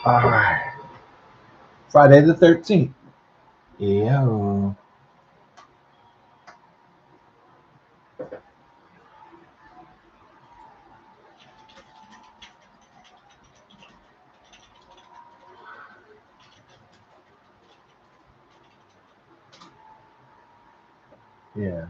All right. Friday the 13th. Yo. Yeah.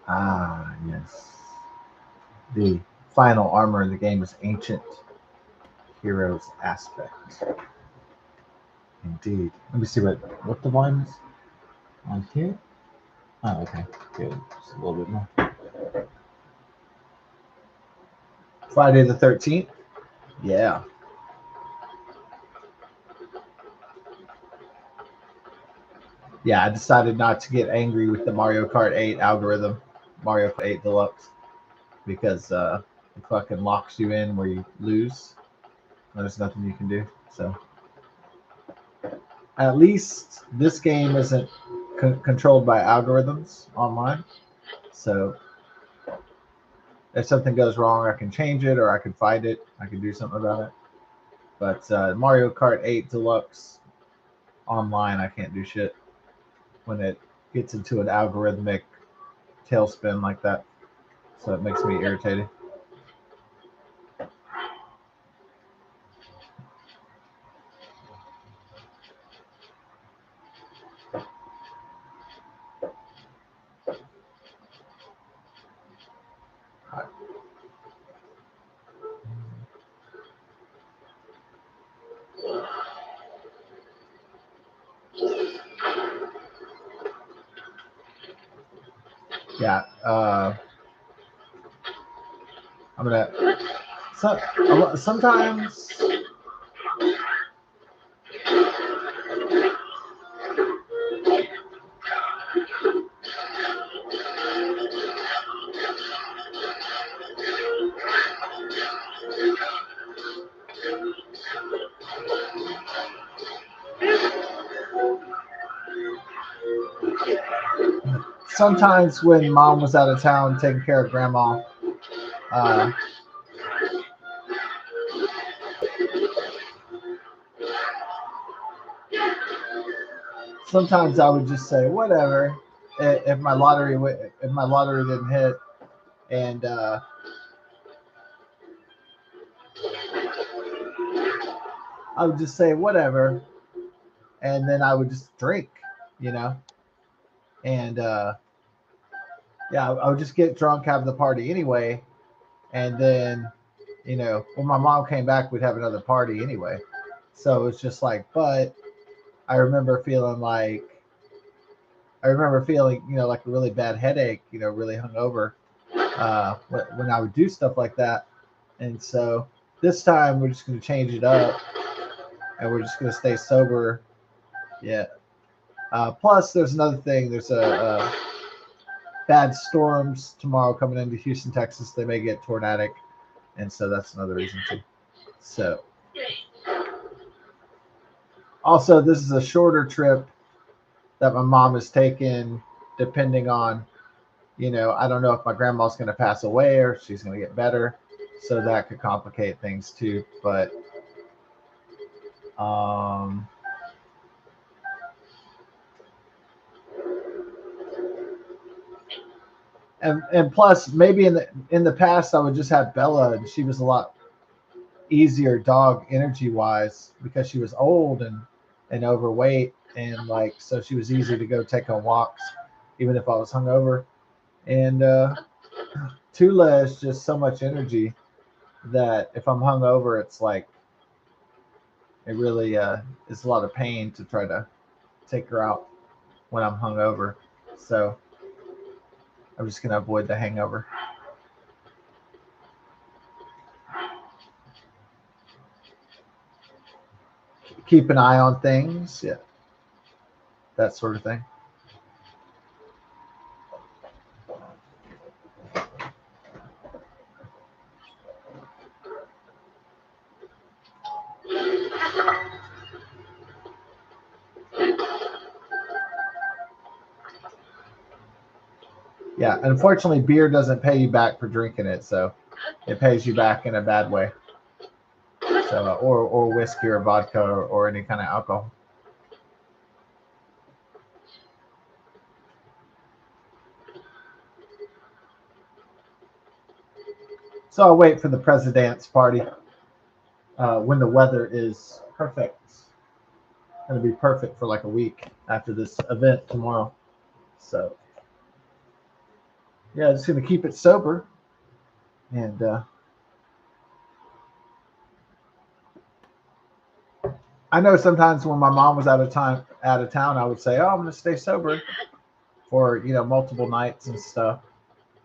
Ah, yes. The final armor in the game is Ancient Heroes Aspect. Indeed. Let me see what the volume is on here. Oh, okay. Good. Just a little bit more. Friday the 13th. Yeah. Yeah, I decided not to get angry with the Mario Kart 8 algorithm, Mario Kart 8 Deluxe, because it fucking locks you in where you lose. There's nothing you can do. So at least this game isn't controlled by algorithms online. So if something goes wrong, I can change it or I can fight it. I can do something about it. But Mario Kart 8 Deluxe online, I can't do shit when it gets into an algorithmic tailspin like that. So it makes me irritated. Yeah, I'm gonna. Sometimes sometimes when mom was out of town taking care of grandma, uh, sometimes I would just say whatever. If my lottery didn't hit, and I would just say whatever, and then I would just drink, you know, and yeah, I would just get drunk, have the party anyway, and then when my mom came back, we'd have another party anyway. So it's just like, but I remember feeling like like a really bad headache, really hungover when I would do stuff like that. And so this time we're just going to change it up and we're just going to stay sober. Yeah. Plus, there's another thing. There's a bad storms tomorrow coming into Houston, Texas. They may get tornadic, and so that's another reason too. So, also, this is a shorter trip that my mom is taking, depending on, I don't know if my grandma's going to pass away or if she's going to get better. So that could complicate things too. But um, and plus maybe in the past I would just have Bella and she was a lot easier dog energy wise because she was old and overweight and like so she was easy to go take on walks even if I was hungover. And Tula is just so much energy that if I'm hungover, it's like it really is a lot of pain to try to take her out when I'm hungover. So I'm just gonna avoid the hangover. Keep an eye on things. Yeah, that sort of thing. Yeah, unfortunately, beer doesn't pay you back for drinking it, so it pays you back in a bad way. So, or whiskey or vodka or any kind of alcohol. So I'll wait for the president's party when the weather is perfect. It's going to be perfect for like a week after this event tomorrow. So yeah, just going to keep it sober and I know sometimes when my mom was out of town, I would say, "Oh, I'm going to stay sober for multiple nights and stuff."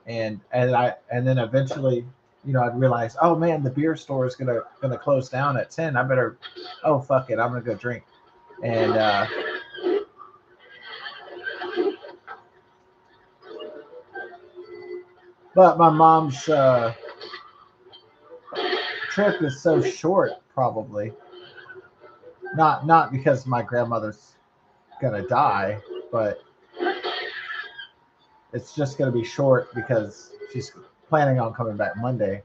And then eventually, I'd realize, oh man, the beer store is gonna close down at 10. I better, oh fuck it, I'm gonna go drink. And but my mom's trip is so short, probably not because my grandmother's gonna die, but it's just gonna be short because she's planning on coming back Monday,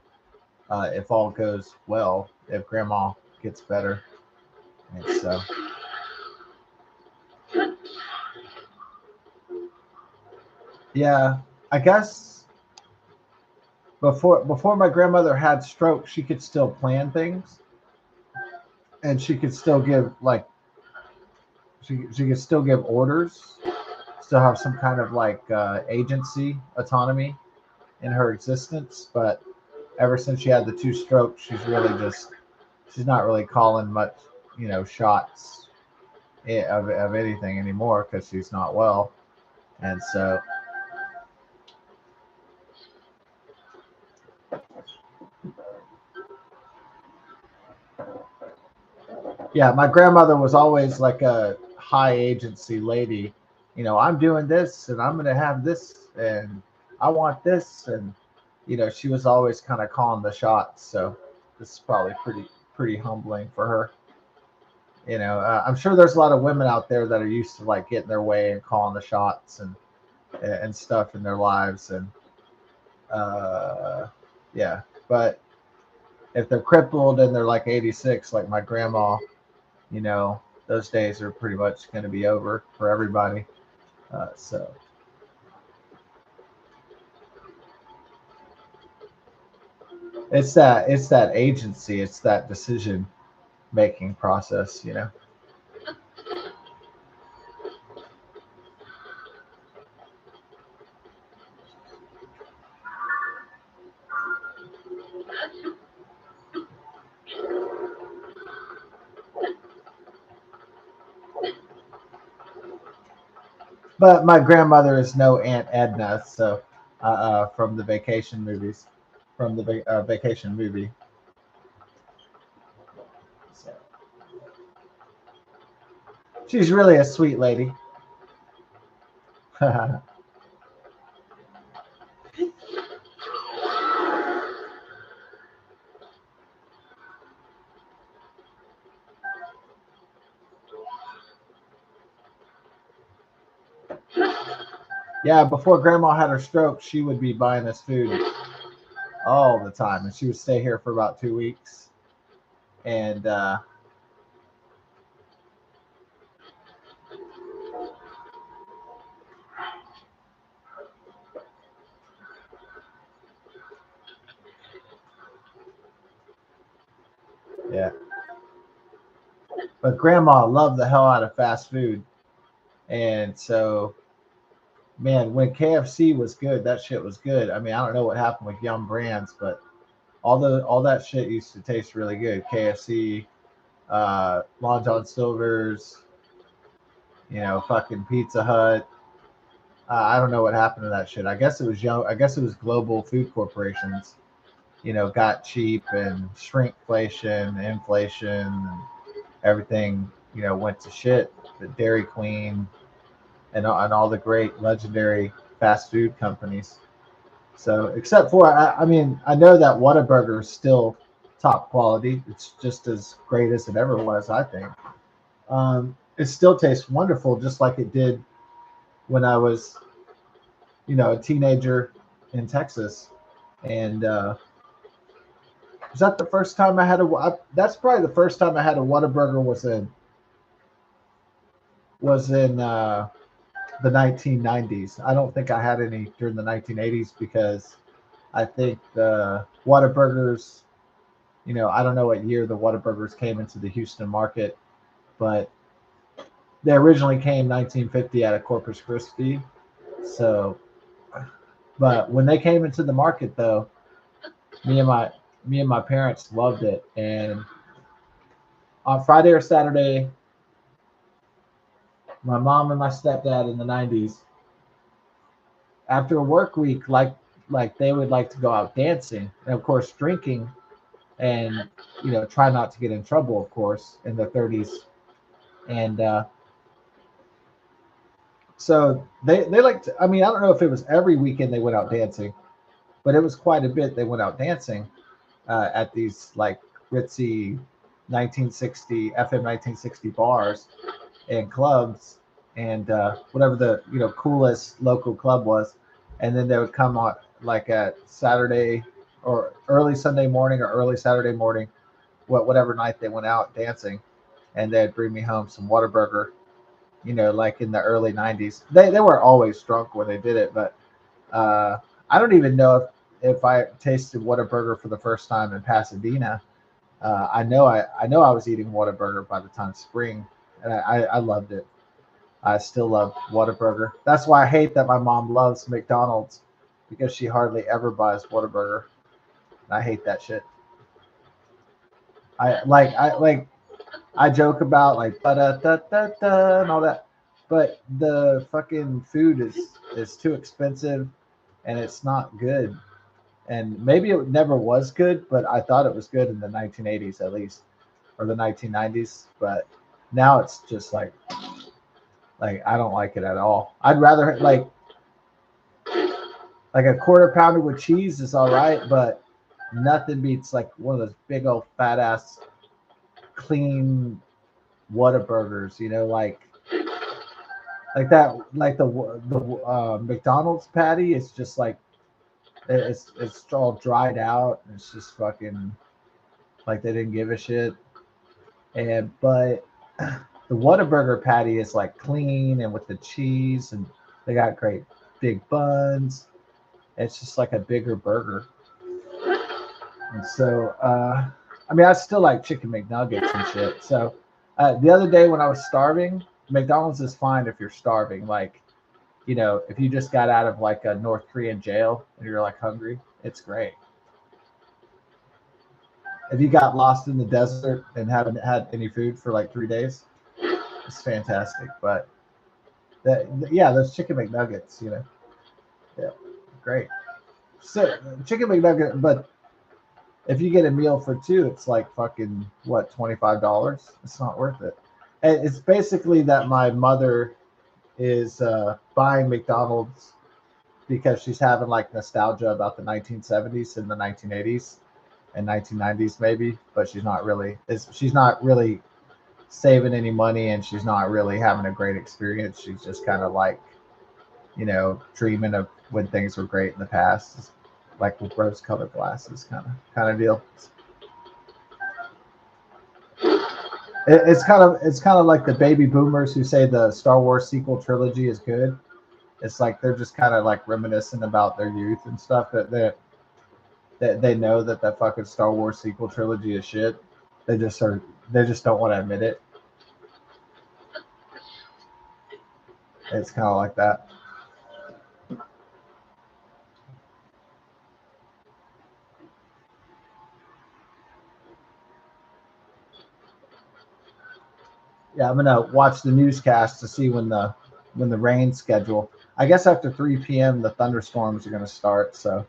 if all goes well, if grandma gets better. And so yeah, I guess before my grandmother had stroke, she could still plan things, and she could still give like she could still give orders, still have some kind of like agency autonomy in her existence. But ever since she had the two strokes, she's not really calling much shots of anything anymore because she's not well, and so yeah, my grandmother was always like a high agency lady. I'm doing this and I'm going to have this and I want this. And, she was always kind of calling the shots. So this is probably pretty humbling for her. I'm sure there's a lot of women out there that are used to like getting their way and calling the shots and stuff in their lives. And, yeah, but if they're crippled and they're like 86, like my grandma, those days are pretty much going to be over for everybody. So it's that agency, it's that decision making process. But my grandmother is no Aunt Edna, so from the vacation movies, from the vacation movie. So she's really a sweet lady. Yeah, before grandma had her stroke, she would be buying us food all the time, and she would stay here for about 2 weeks. And yeah, but grandma loved the hell out of fast food, and so man, when KFC was good, that shit was good. I mean, I don't know what happened with Yum Brands, but all that shit used to taste really good. KFC, Long John Silver's, fucking Pizza Hut. I don't know what happened to that shit. I guess it was young. I guess it was global food corporations. Got cheap and shrinkflation, inflation, and everything. Went to shit. The Dairy Queen. and all the great legendary fast food companies. So, except for, I mean, I know that Whataburger is still top quality. It's just as great as it ever was, I think. It still tastes wonderful, just like it did when I was, a teenager in Texas. And was that the first time I had that's probably the first time I had a Whataburger was in the 1990s. I don't think I had any during the 1980s because I think the Whataburgers, I don't know what year the Whataburgers came into the Houston market, but they originally came 1950 out of Corpus Christi. So, but when they came into the market, though, me and my me and my parents loved it. And on Friday or Saturday, my mom and my stepdad in the 90s, after a work week, like they would like to go out dancing and of course drinking, and try not to get in trouble, of course, in the 30s. And so they like to, I mean, I don't know if it was every weekend they went out dancing, but it was quite a bit they went out dancing at these like ritzy 1960 FM 1960 bars and clubs, and whatever the coolest local club was. And then they would come on like at Saturday or early Sunday morning or early Saturday morning, whatever night they went out dancing, and they'd bring me home some Whataburger. Like in the early 90s, they were always drunk when they did it, but I don't even know if I tasted Whataburger for the first time in Pasadena. I know I was eating Whataburger by the time spring, and I loved it. I still love Whataburger. That's why I hate that my mom loves McDonald's, because she hardly ever buys Whataburger. I hate that shit. I joke about like da da da da da and all that, but the fucking food is too expensive and it's not good. And maybe it never was good, but I thought it was good in the 1980s at least, or the 1990s. But now it's just like I don't like it at all. I'd rather like a quarter pounder with cheese is all right, but nothing beats like one of those big old fat ass clean Whataburgers. Like that, like the McDonald's patty is just like it's all dried out. And it's just fucking like they didn't give a shit. And but the Whataburger patty is like clean and with the cheese, and they got great big buns. It's just like a bigger burger. And so, I mean, I still like chicken McNuggets and shit. So, the other day when I was starving, McDonald's is fine if you're starving. Like, if you just got out of like a North Korean jail and you're like hungry, it's great. If you got lost in the desert and haven't had any food for like 3 days, it's fantastic. But yeah, those chicken McNuggets, yeah, great. So chicken McNugget, but if you get a meal for two, it's like fucking what, $25? It's not worth it. And it's basically that my mother is buying McDonald's because she's having like nostalgia about the 1970s and the 1980s and 1990s maybe, but she's not really saving any money, and she's not really having a great experience. She's just kind of like, dreaming of when things were great in the past, like with rose-colored glasses, kind of deal. It's kind of like the baby boomers who say the Star Wars sequel trilogy is good. It's like they're just kind of like reminiscing about their youth and stuff, that they know that fucking Star Wars sequel trilogy is shit. They just don't want to admit it. It's kind of like that. Yeah, I'm gonna watch the newscast to see when the rain schedule. I guess after 3 p.m. the thunderstorms are gonna start. So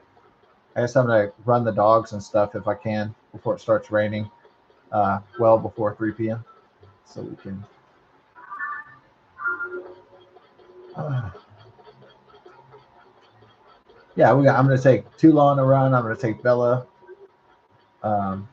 I guess I'm gonna run the dogs and stuff if I can before it starts raining. Well before 3 p.m. so we can. Yeah, I'm going to take Tula on the run. I'm going to take Bella. Um,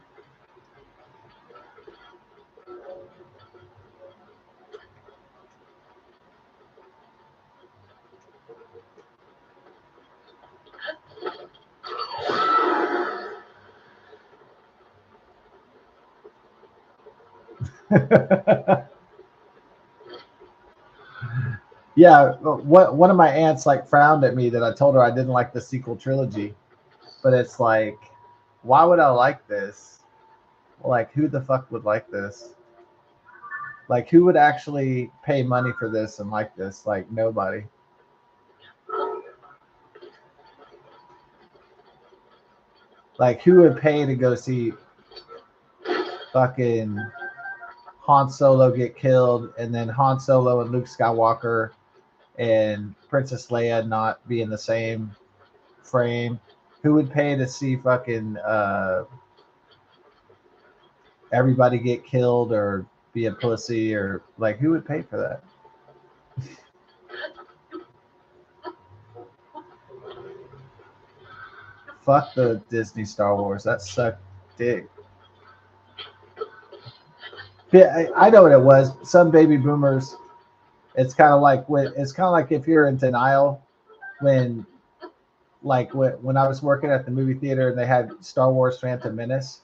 yeah, one of my aunts like frowned at me that I told her I didn't like the sequel trilogy, but it's like, why would I like this? Like, who the fuck would like this? Like, who would actually pay money for this and like this? Like, nobody. Like, who would pay to go see fucking Han Solo get killed, and then Han Solo and Luke Skywalker and Princess Leia not be in the same frame? Who would pay to see fucking everybody get killed or be a pussy, or like, who would pay for that? Fuck the Disney Star Wars. That sucked dick. Yeah, I know what it was. Some baby boomers. It's kind of like if you're in denial when when I was working at the movie theater and they had Star Wars Phantom Menace,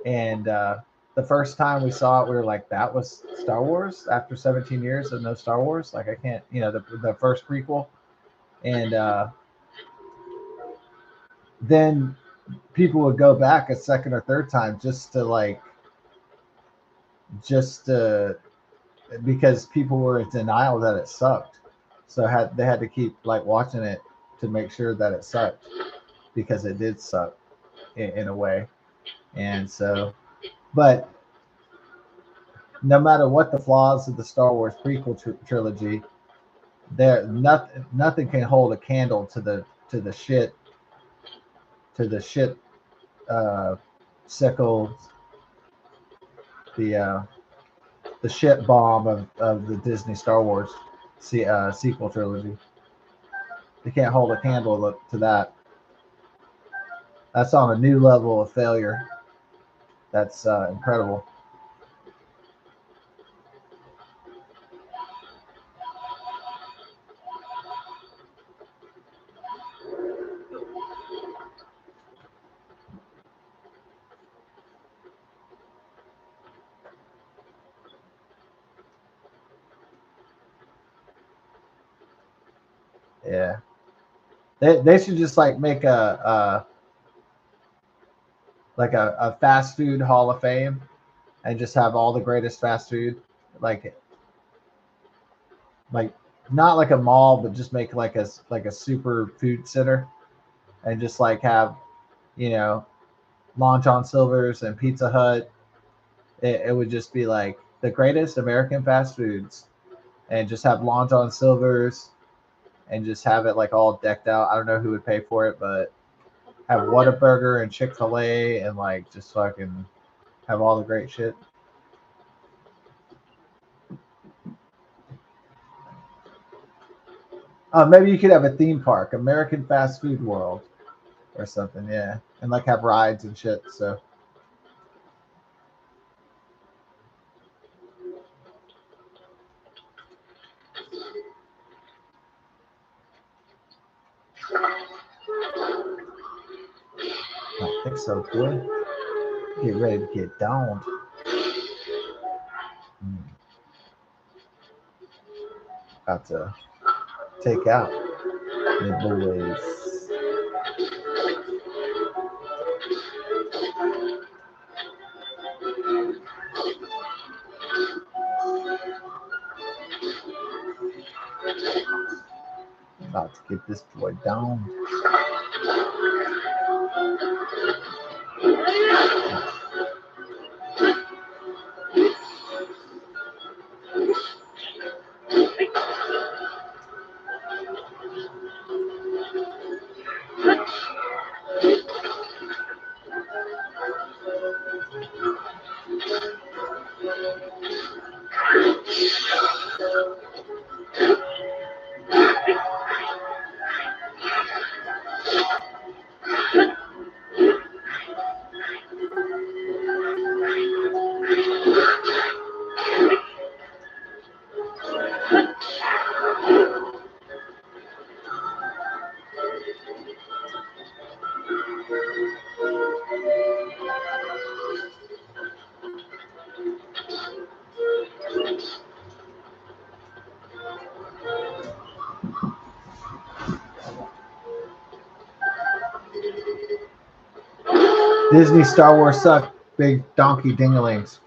and the first time we saw it, we were like, that was Star Wars after 17 years of no Star Wars. Like, I can't, the first prequel. And then people would go back a second or third time just to because people were in denial that it sucked. So they had to keep like watching it to make sure that it sucked, because it did suck in a way. And so, but no matter what the flaws of the Star Wars prequel trilogy, there nothing can hold a candle to the shit to the shit sickle the shit bomb of the Disney Star Wars sequel trilogy. They can't hold a candle to that. That's on a new level of failure. That's incredible. Yeah, they should just like make a fast food hall of fame, and just have all the greatest fast food, like like not like a mall, but just make like a super food center, and just like have you know Long John Silver's and Pizza Hut. It would just be like the greatest American fast foods, and just have Long John Silver's, and just have it like all decked out. I don't know who would pay for it, but have Whataburger and Chick-fil-A, and like just fucking have all the great shit. Maybe you could have a theme park, American Fast Food World, or something. Yeah, and like have rides and shit. So I think so, boy. Get ready to get downed. About to take out the boys. About to get this boy down. Disney Star Wars suck. Big donkey dinglings.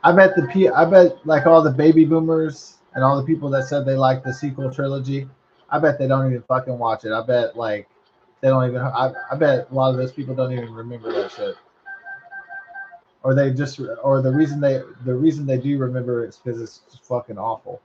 I bet like all the baby boomers and all the people that said they liked the sequel trilogy, I bet they don't even fucking watch it. I bet like they don't even. I bet a lot of those people don't even remember that shit. Or they just, or the reason they do remember it is because it's just fucking awful.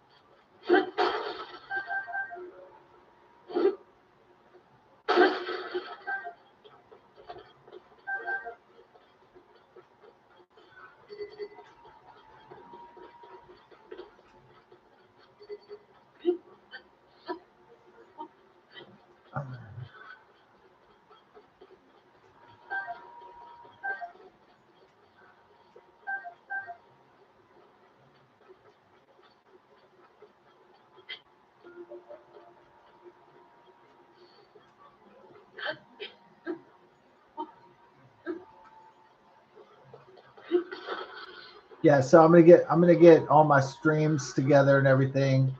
Yeah, so I'm gonna get all my streams together and everything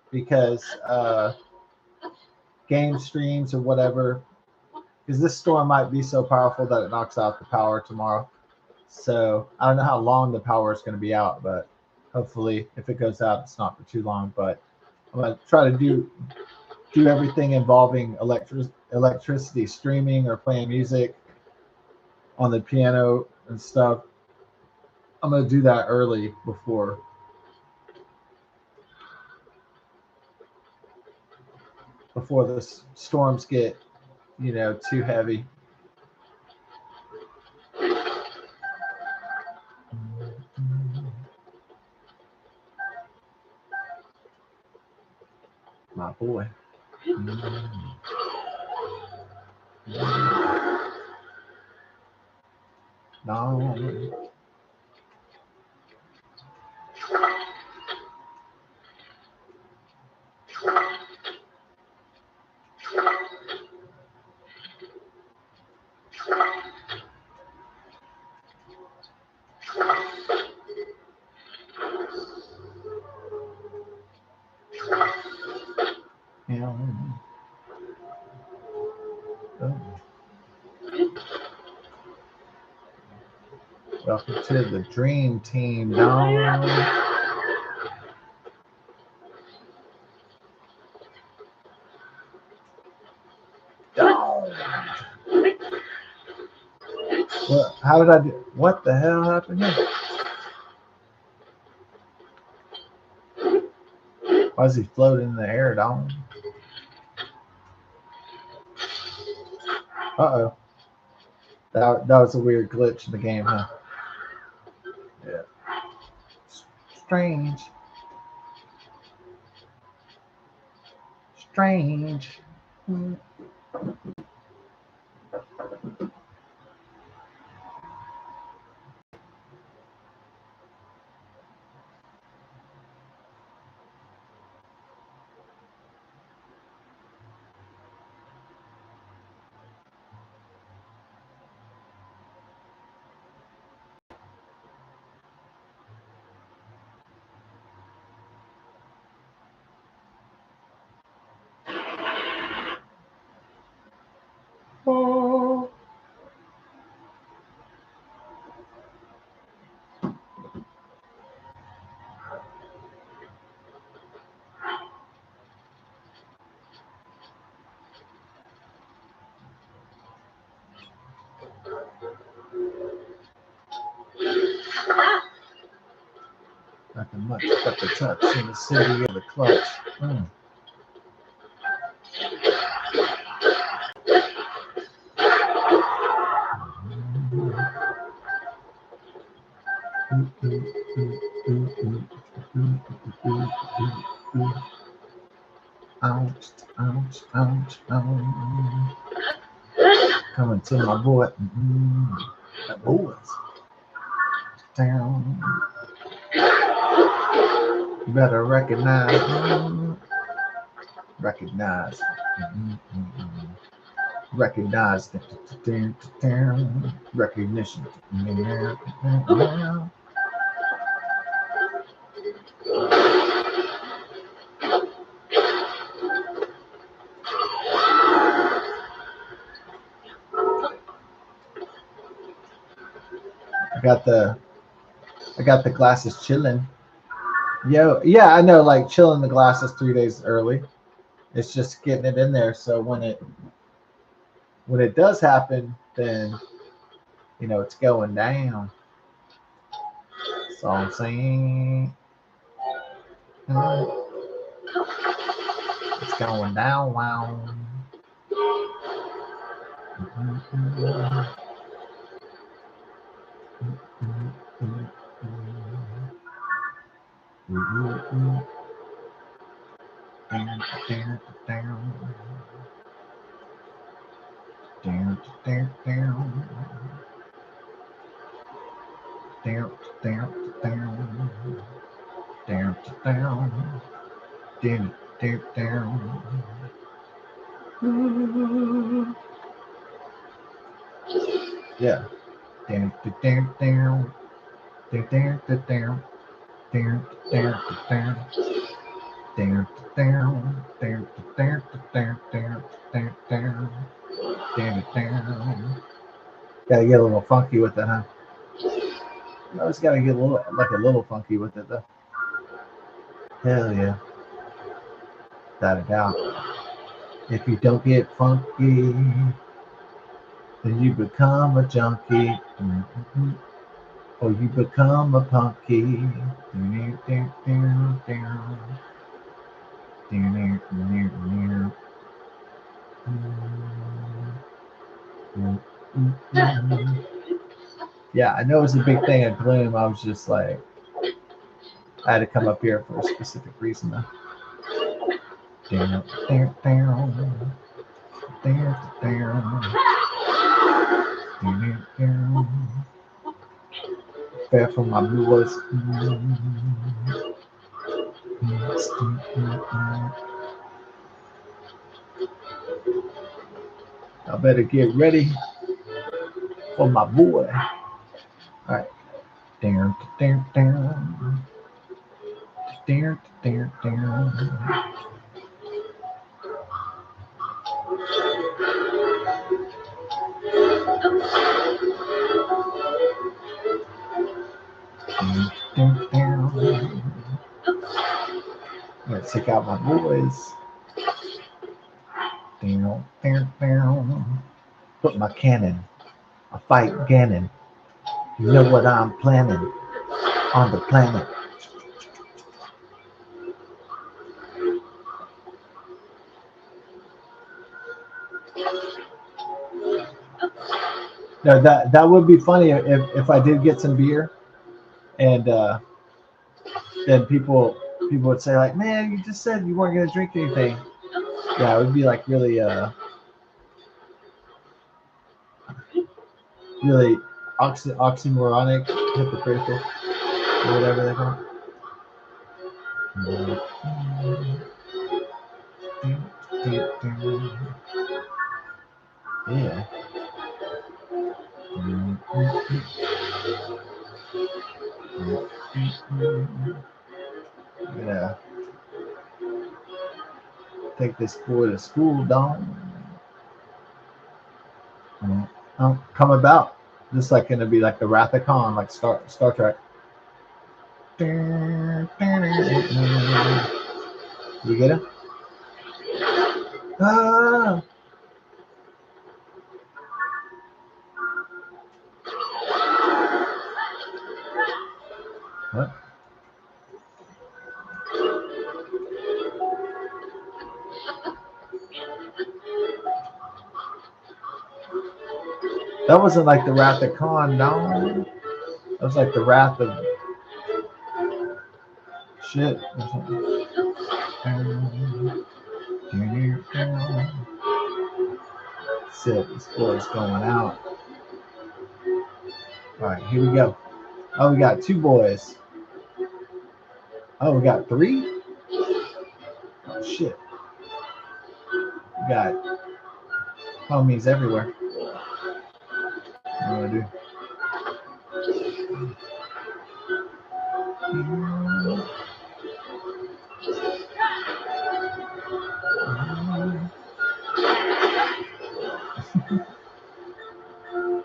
because game streams or whatever, because this storm might be so powerful that it knocks out the power tomorrow. So I don't know how long the power is going to be out, but hopefully if it goes out, it's not for too long. But I'm gonna try to do everything involving electricity, streaming or playing music on the piano and stuff. I'm gonna do that early before the storms get, too heavy. My boy. No. Yeah. Oh. Welcome to the dream team, dog. Well, how did I do? What the hell happened here? Why is he floating in the air, dog? Uh-oh. That was a weird glitch in the game, huh? Yeah. Strange. Strange. Oh. Nothing much but the touch in the city of the clutch. Ouch, ouch, ouch, ouch. Coming to my boy. That boys. Down. You better recognize. Recognize. Recognize. Recognition. I got the glasses chilling. Yo, yeah, I know. Like chilling the glasses 3 days early. It's just getting it in there. So when it does happen, then it's going down. That's all I'm saying. It's going down. Wow. Yeah. Gotta get a little funky with it, huh? You always gotta get a little funky with it, though. Hell yeah. Without a doubt. If you don't get funky, then you become a junkie. Or you become a punky. Yeah, I know it's a big thing at Gloom. I was just like, I had to come up here for a specific reason, though. Fair for my boys. I better get ready for my boy. All right. Let's check out my boys. Put my cannon. I fight Ganon. You know what I'm planning on the planet. No, that would be funny if I did get some beer, and then people would say like, "Man, you just said you weren't gonna drink anything." Yeah, it would be like really really oxymoronic, hypocritical, or whatever they call it. Yeah. Yeah. Take this boy to school, dog. Come about. Just like gonna be like the Wrath of Khan, like Star Trek. You get it? Ah. What? That wasn't like the Wrath of Khan, no. That was like the Wrath of shit. Shit, this boy's going out. Alright, here we go. Oh, we got 2 boys. Oh, we got 3? Oh shit. We got homies everywhere. What do I do?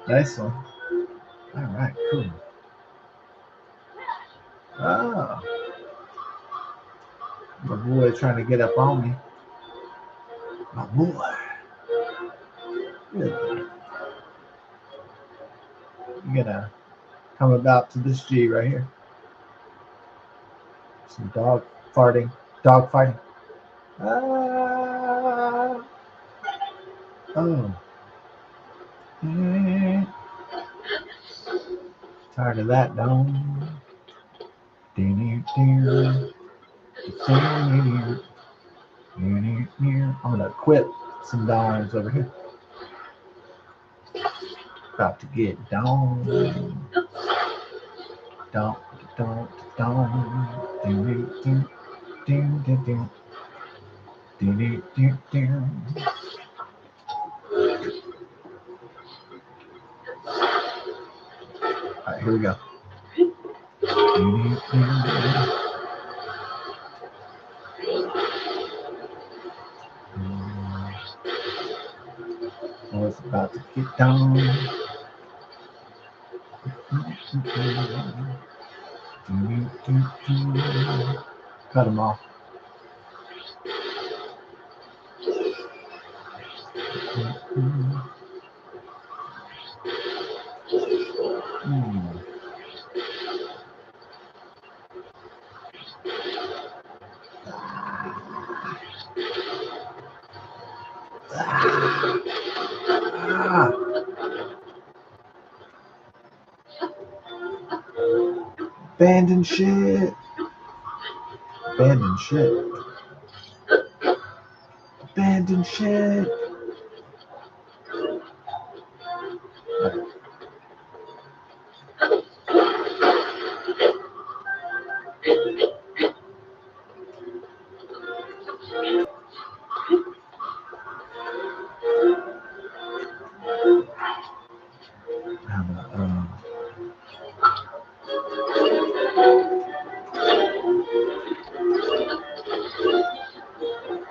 Nice one. All right, cool. Oh, my boy trying to get up on me. My boy. You're gonna come about to this G right here. Some dog farting. Dog fighting. Ah. Oh. Tired of that, dome. I'm gonna equip some domes over here. About to get down. Down, down, down. Alright, here we go. Oh, it's about to get down. Cut him off. Abandon shit. Abandon shit. Abandon shit.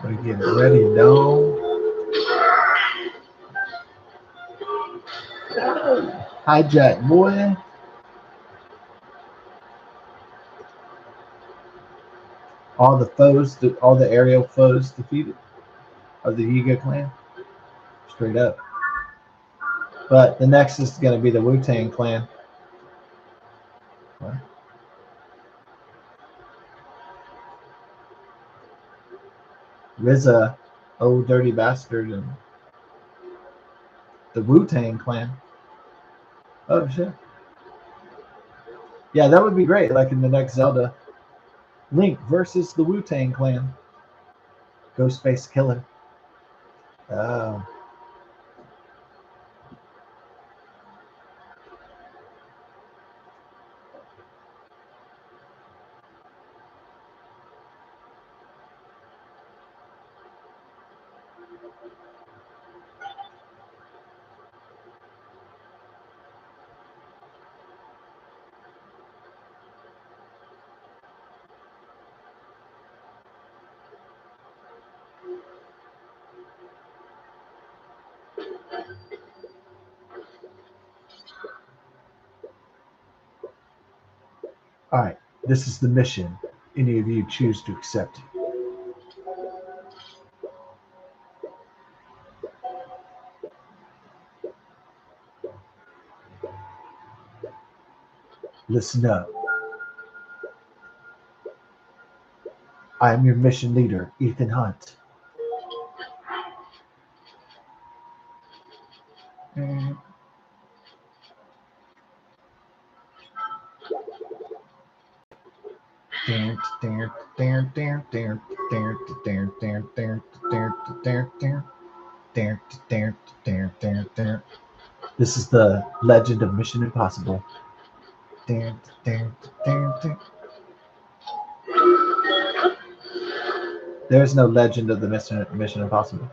We're getting ready, dog. Hijack, boy. All the foes, all the aerial foes defeated of the Yiga clan. Straight up. But the next is going to be the Wu-Tang clan. What? RZA, old dirty bastard, and the Wu-Tang clan. Oh shit. Yeah, that would be great. Like in the next Zelda, Link versus the Wu-Tang clan. Ghostface Killer. Oh. All right, this is the mission. Any of you choose to accept it. Listen up. I am your mission leader, Ethan Hunt. This is the legend of Mission Impossible. There's no legend of the Mission Impossible.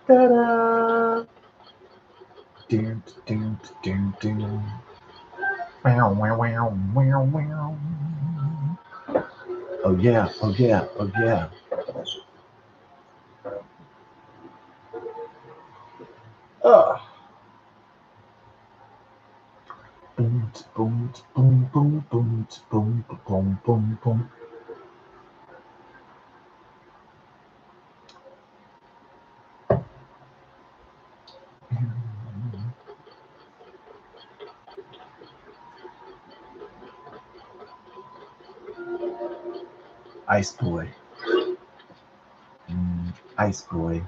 Ta-da! Dun, dun, dun, dun. Wow, wow, wow, wow, wow. Oh yeah, oh yeah, oh yeah. Ugh. Boom, boom, boom, boom, boom, boom, boom, boom, boom. Ice boy. Ice boy.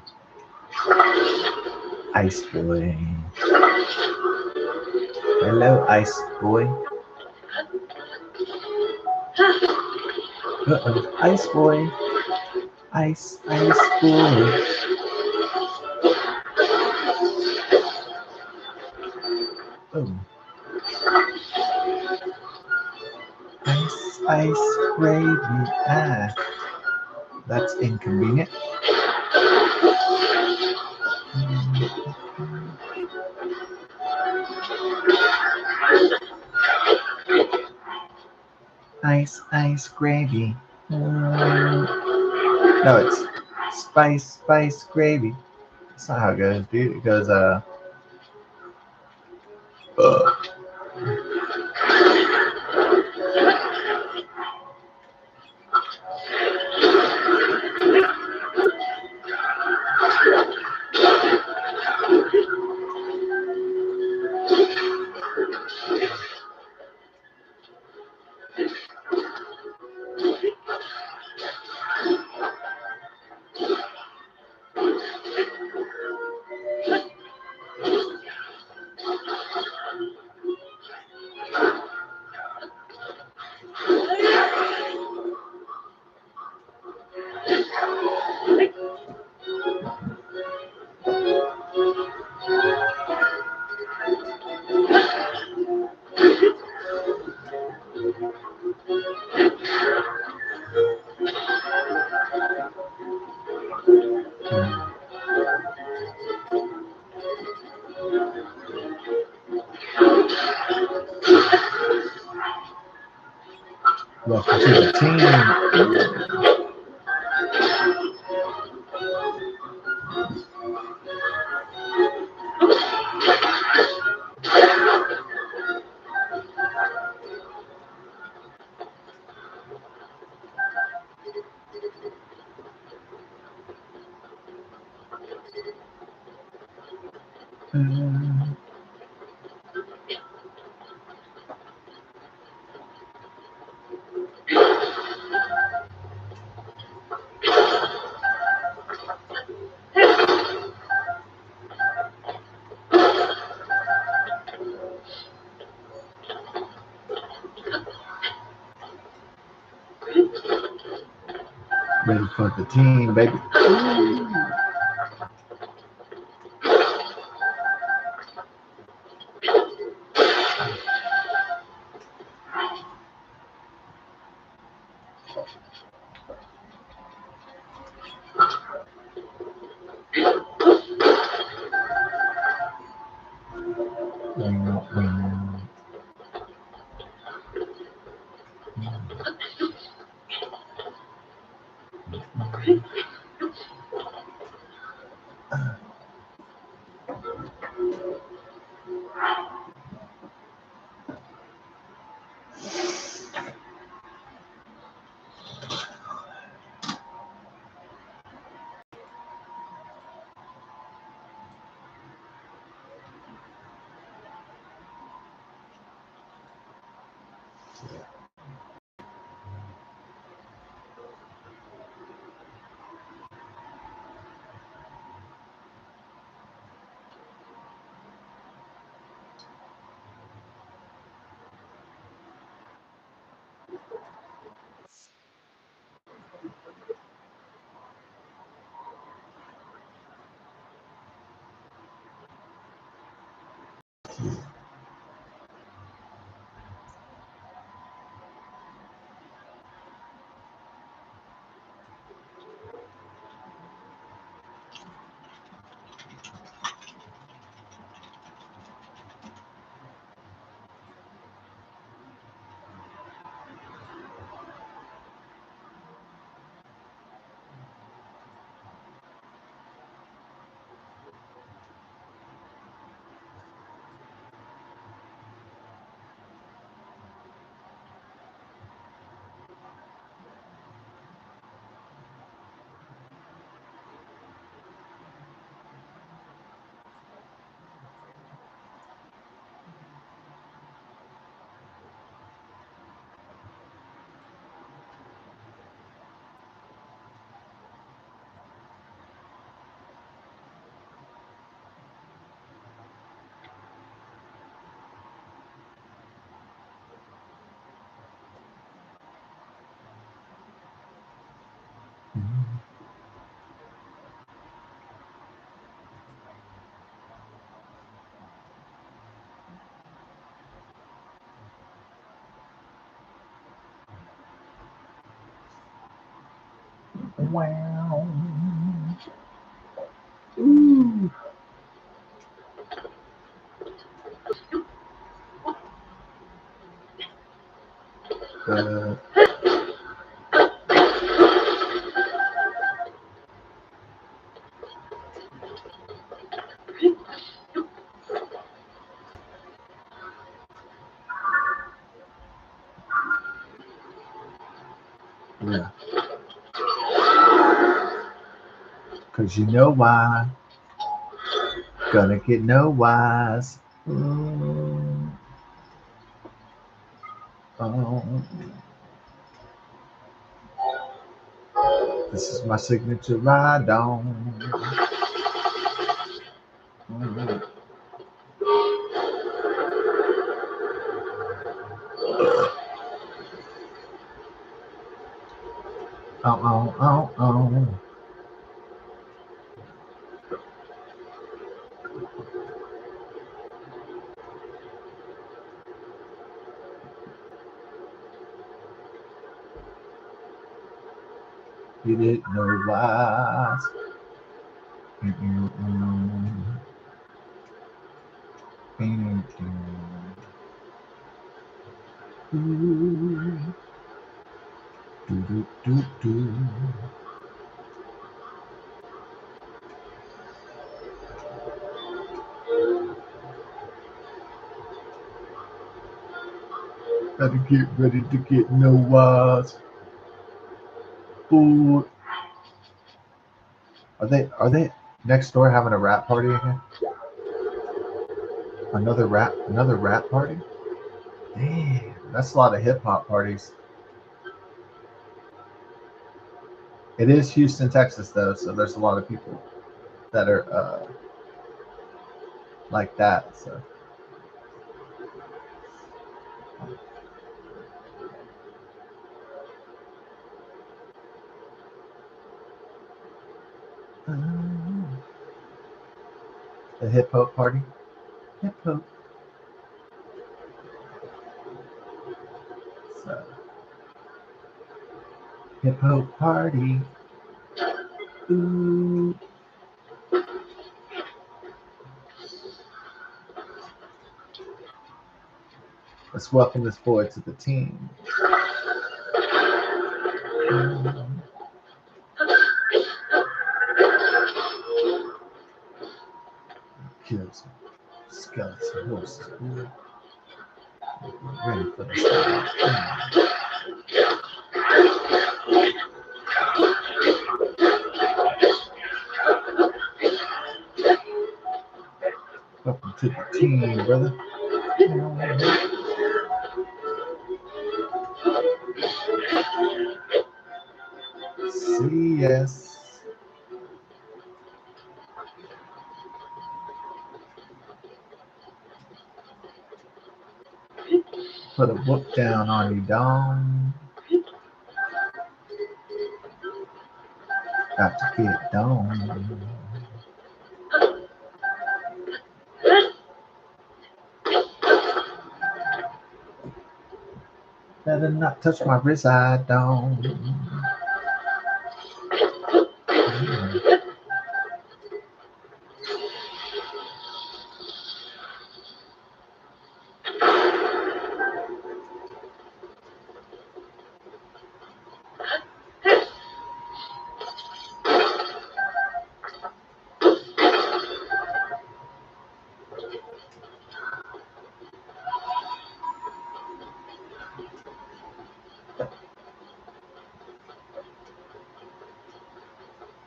Ice boy. Hello, ice boy. Uh-oh. Ice boy. Ice boy. Oh. Ice gravy. Ah, that's inconvenient. Ice gravy. No, it's spice gravy. That's not how it goes, dude. It goes welcome to the team. Ready for the team, baby. Wow. Ooh. Yeah. Cause you know why. Gonna get no wise. Oh. This is my signature ride on. Oh. You didn't know why. Do. Gotta get ready to get no wise. Ooh. Are they next door having a rap party again? Another rap party? Damn, that's a lot of hip hop parties. It is Houston, Texas though, so there's a lot of people that are like that. So the hip hop party. Hip hop. So hip hop party. Ooh. Let's welcome this boy to the team. Kill some skeleton horses. Boy. Ready for this guy. Welcome to the team, brother. CS. Put a whoop down on you, Dom. Got to get down. Better not touch my wrist, I don't.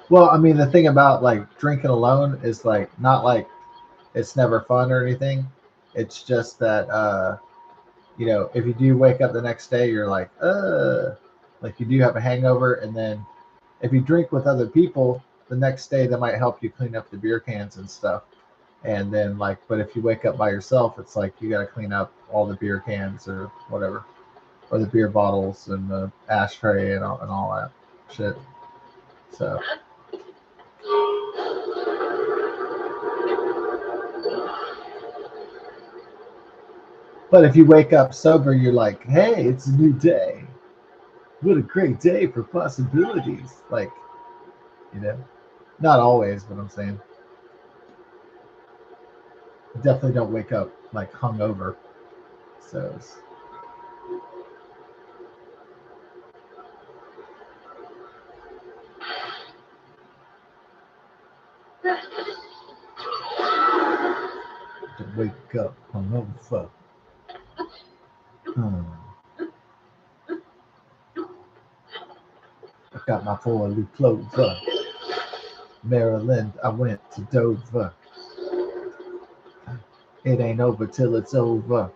Well, I mean, the thing about like drinking alone is like not like it's never fun or anything. It's just that if you do wake up the next day, you're like you do have a hangover, and then if you drink with other people, the next day that might help you clean up the beer cans and stuff. And then but if you wake up by yourself, it's like you got to clean up all the beer cans or whatever, or the beer bottles and the ashtray and all that shit. So. But if you wake up sober, you're like, hey, it's a new day. What a great day for possibilities. Like, you know, not always, but I'm saying definitely don't wake up like hungover. So to wake up hungover. Hmm. I got my 4 loop clover. Maryland, I went to Dover. It ain't over till it's over.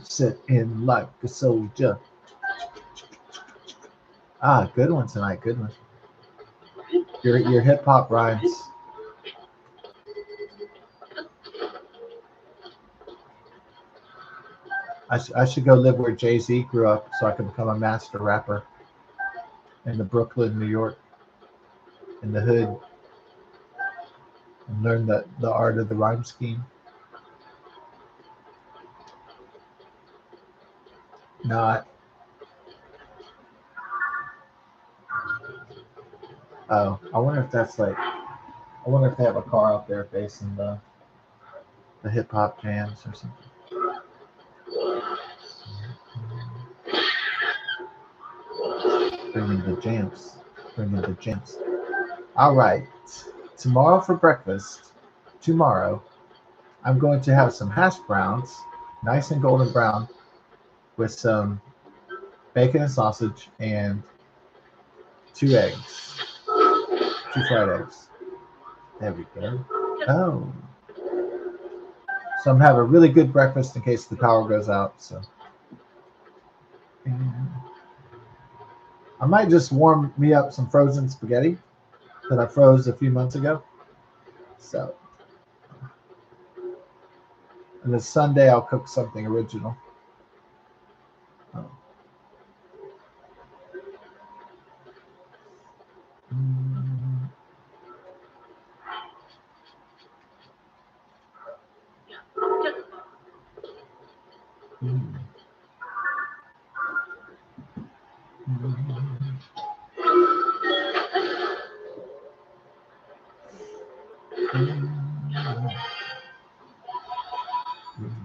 Sit in like a soldier. Ah, good one tonight. Good one. Your hip hop rhymes. I should go live where Jay Z grew up so I can become a master rapper in the Brooklyn, New York, in the hood, and learn the art of the rhyme scheme. Not. Oh, I wonder if that's like. I wonder if they have a car out there facing the hip hop jams or something. Bringing the jams. Bringing the jams. All right. Tomorrow for breakfast. Tomorrow, I'm going to have some hash browns, nice and golden brown, with some bacon and sausage and 2 eggs, 2 fried eggs. There we go. Oh, so I'm having a really good breakfast in case the power goes out. So I might just warm me up some frozen spaghetti that I froze a few months ago. So, and this Sunday I'll cook something original. Oh. Mm, mm, mm, mm, mm.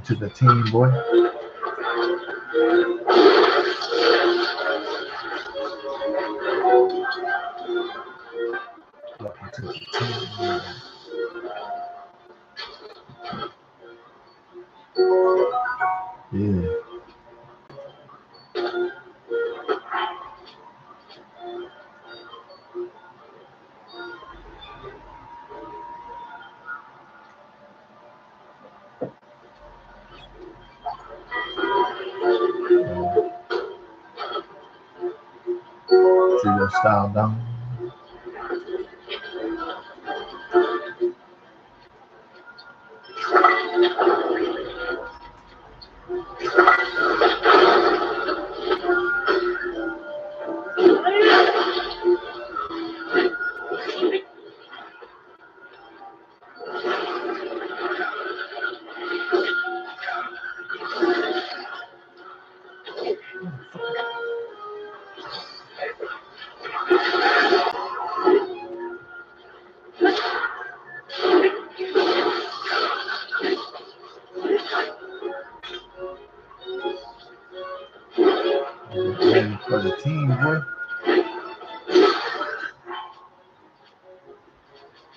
to the team, boy. Welcome to the team. Yeah. Trio style down. Ready for the team, boy.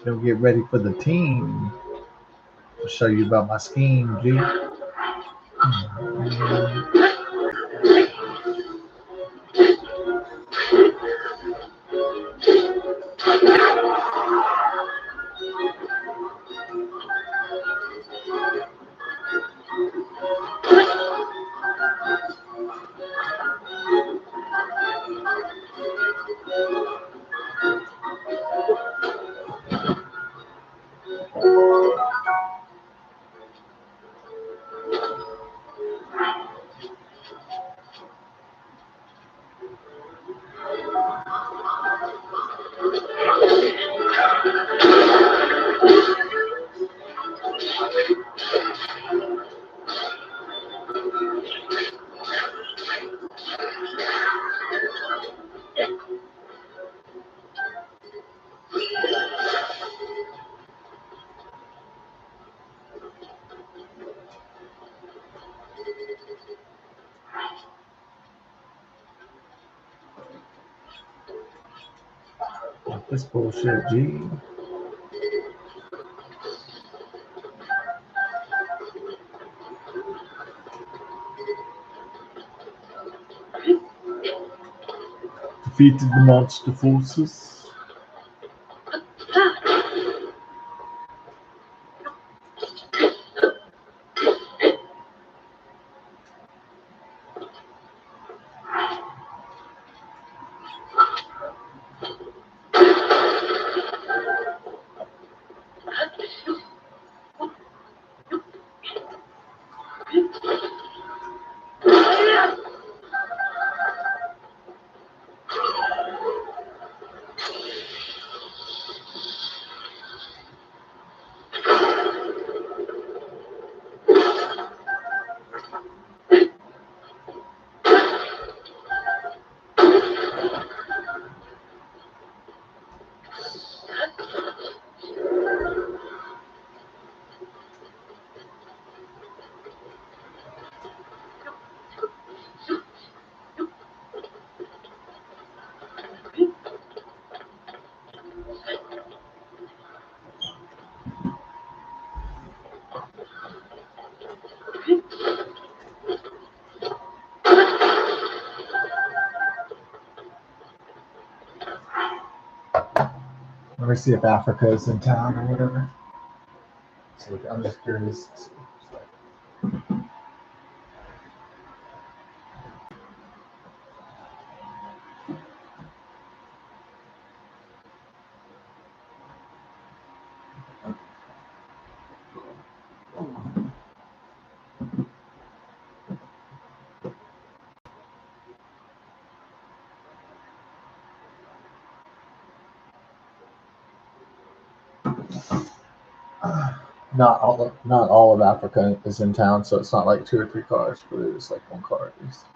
Don't get ready for the team. I'll show you about my scheme, G. This bullshit, G. Defeated the monster forces. Let me see if Africa is in town or whatever. So I'm just curious. Not all of Africa is in town, so it's not like 2 or 3 cars, but it is like 1 car at least.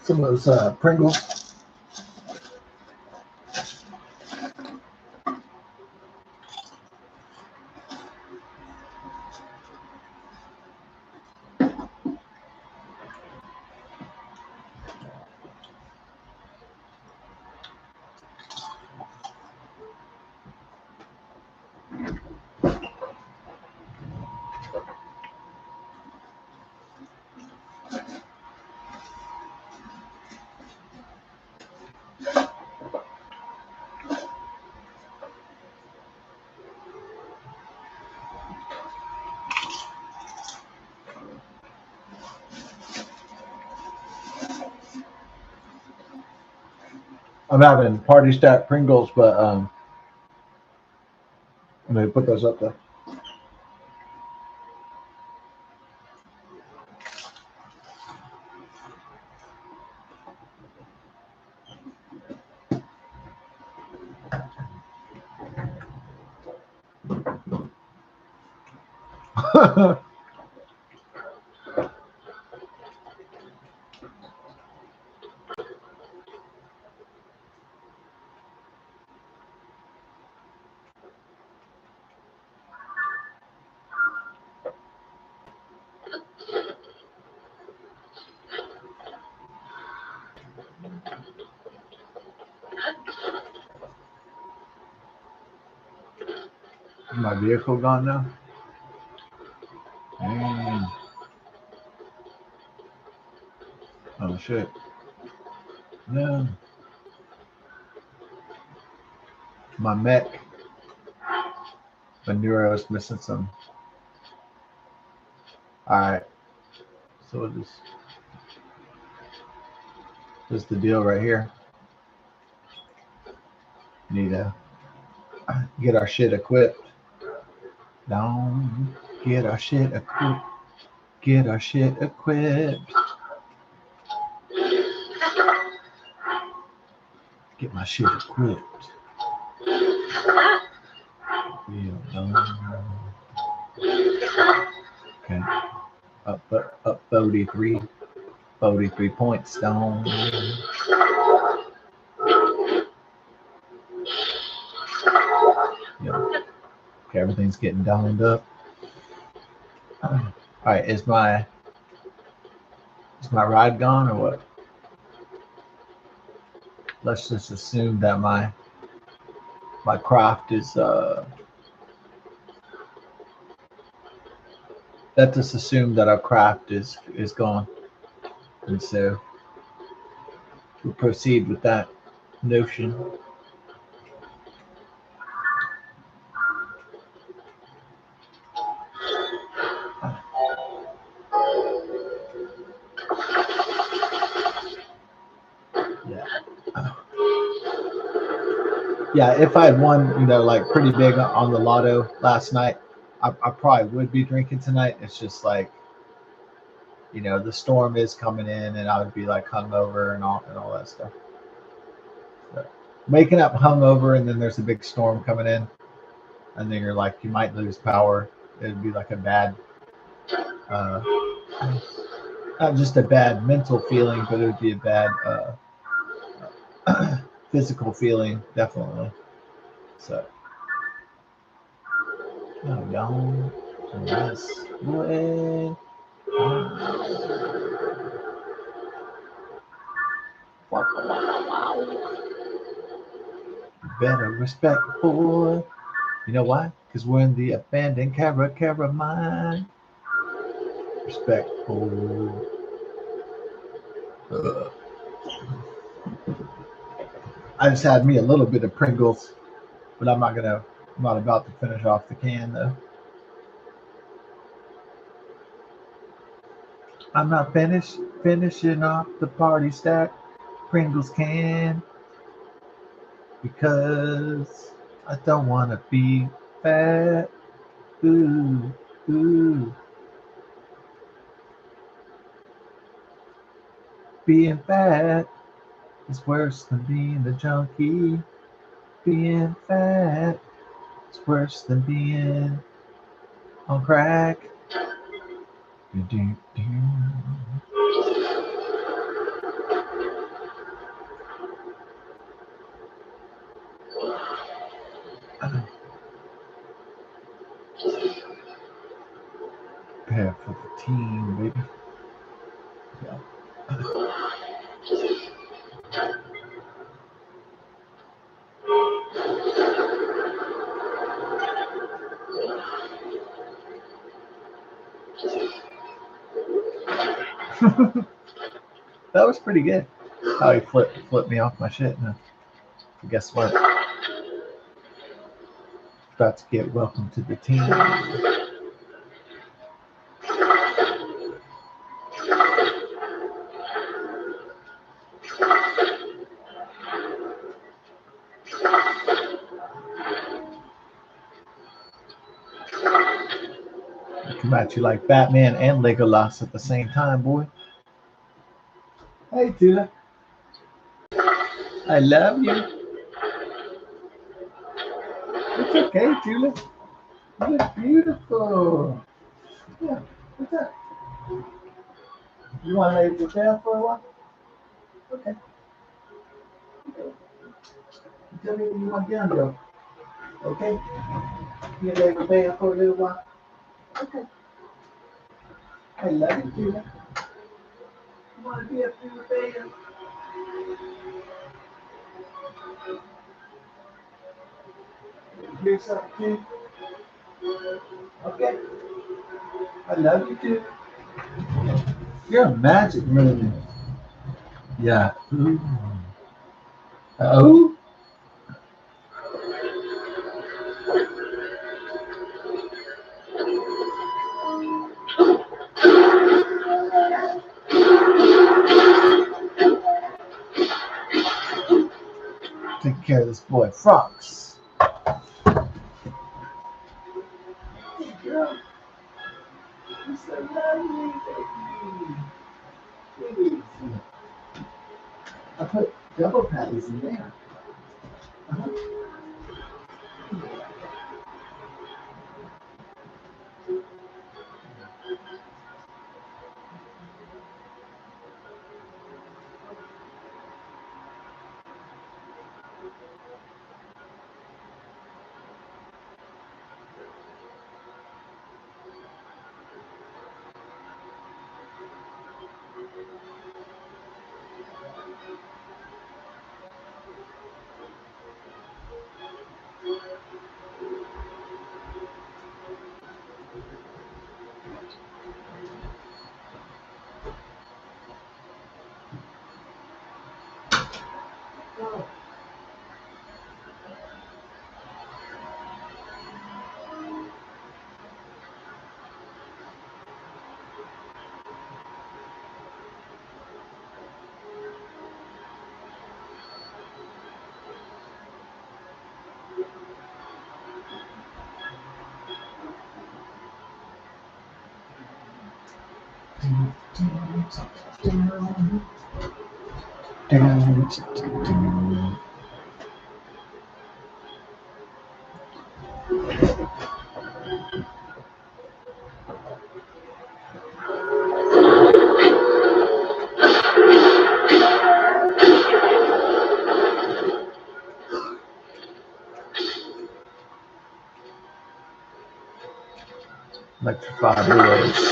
Some of those Pringles. I'm having party stack Pringles, but I'm gonna put those up there. My vehicle gone now? Mm. Oh shit. No. My mech. My neuro is missing some. Alright. So this is the deal right here. Need to get our shit equipped. Don't get our shit equipped. Get our shit equipped. Get my shit equipped. Okay. Up 33. 43 points down. Yeah. Okay, everything's getting downed up. Alright, is my ride gone or what? Let's just assume that my craft is let's just assume that our craft is gone. And so we'll proceed with that notion. Yeah, if I had won, like pretty big on the lotto last night, I probably would be drinking tonight. It's just like, the storm is coming in, and I would be like hungover and all that stuff. So, waking up hungover, and then there's a big storm coming in, and then you're like, you might lose power. It'd be like a bad, not just a bad mental feeling, but it would be a bad physical feeling, definitely. So, don't mess with. Better respect, boy. You know why? Because we're in the abandoned mine. Respectful. I just had me a little bit of Pringles, but I'm not about to finish off the can though. I'm not finishing off the party stack Pringles can because I don't want to be fat. Ooh, ooh. Being fat It's worse than being a junkie, being fat. It's worse than being on crack. Do-do-do. Prepare for the team, baby. Yeah. That was pretty good. How he flipped me off my shit. No. Guess what? About to get welcome to the team. Come at you like Batman and Legolas at the same time, boy. Hey, Tula. I love you. It's okay, Tula. You look beautiful. Yeah, what's up? You want to lay with your tail for a while? Okay. Tell me when you want down, though. Okay? You lay with tail for a little while? Okay. I love you, Tula. You want to be up here with tail? Here's something, too. Okay. I love you, too. You're a magic mermaid. Yeah. Ooh. Oh? Take care of this boy, Frogs. Hey, girl. You're so lovely, baby. I put double patties in there. Uh-huh. Electrified boys.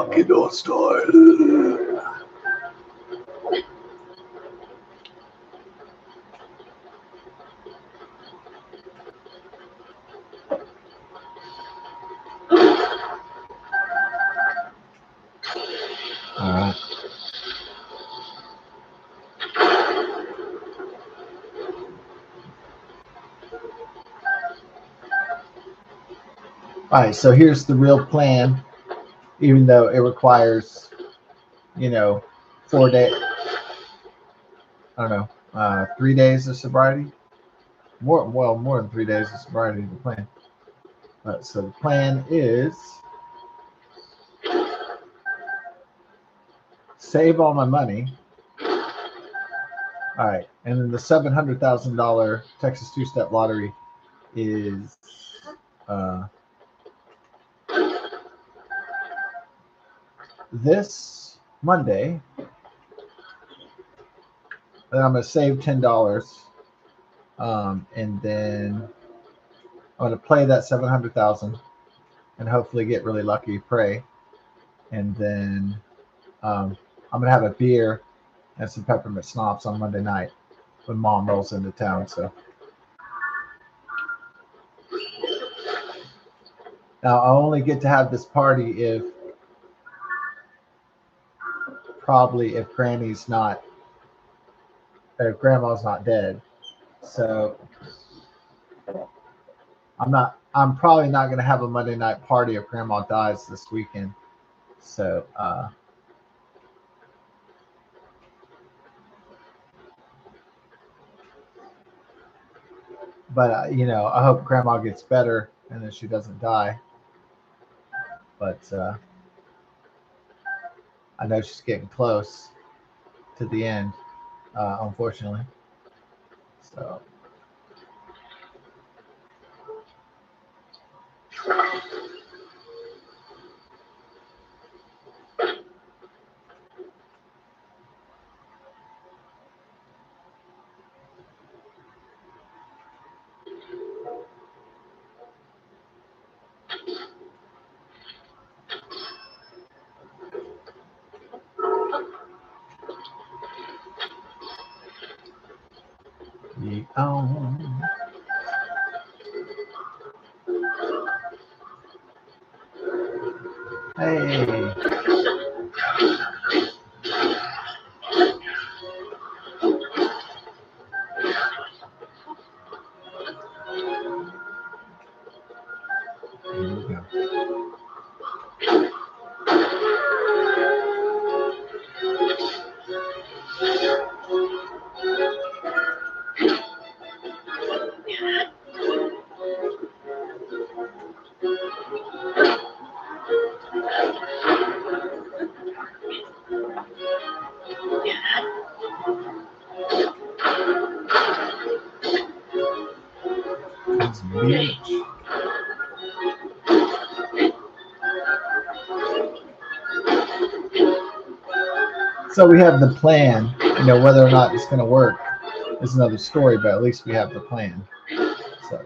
fucking North Star. All right, so here's the real plan, even though it requires, 4 days, I don't know, 3 days of sobriety. More than 3 days of sobriety, the plan. So the plan is save all my money. All right, and then the $700,000 Texas two-step lottery is this Monday. Then I'm going to save $10, and then I'm going to play that 700,000 and hopefully get really lucky. Pray, and then I'm going to have a beer and some peppermint schnapps on Monday night when Mom rolls into town. So now I only get to have this party if Grandma's not dead. So I'm probably not going to have a Monday night party if Grandma dies this weekend. So but I hope Grandma gets better and that she doesn't die. But I know she's getting close to the end, unfortunately. So hey. Here we go. So we have the plan. Whether or not it's going to work is another story, but at least we have the plan. So.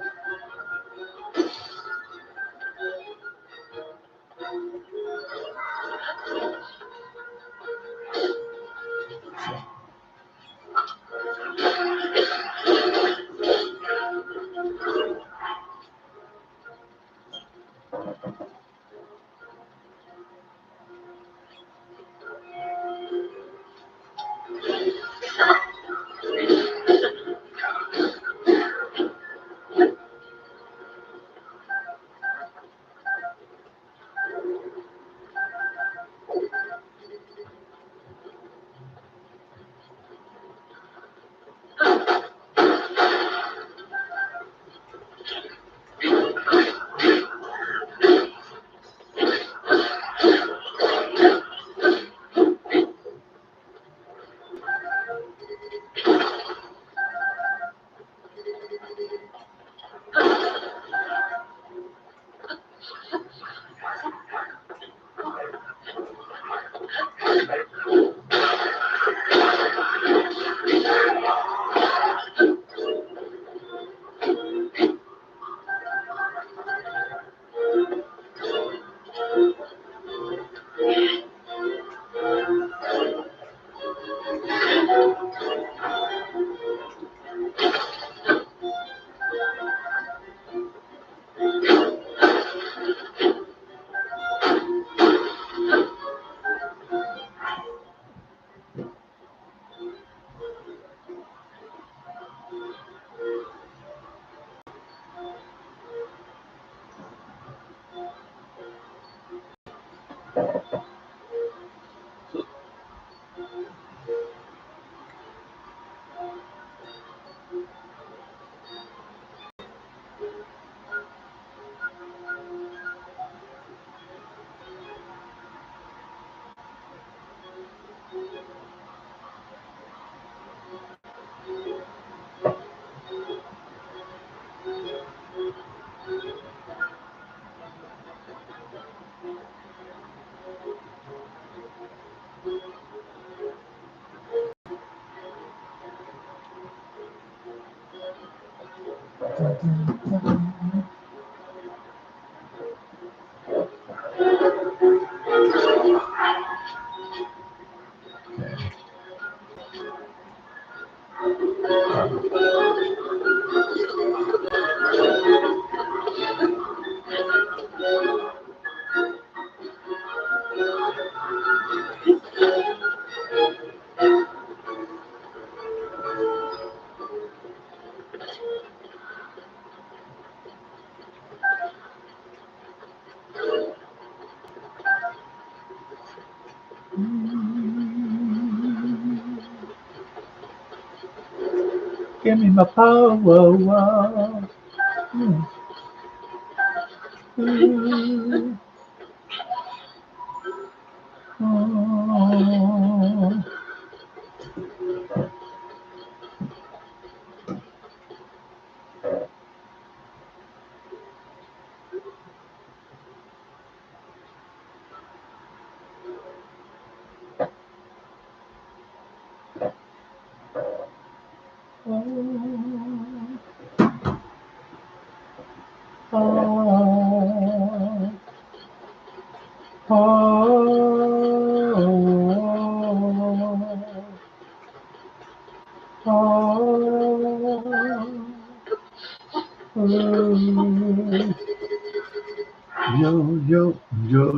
Give me my power.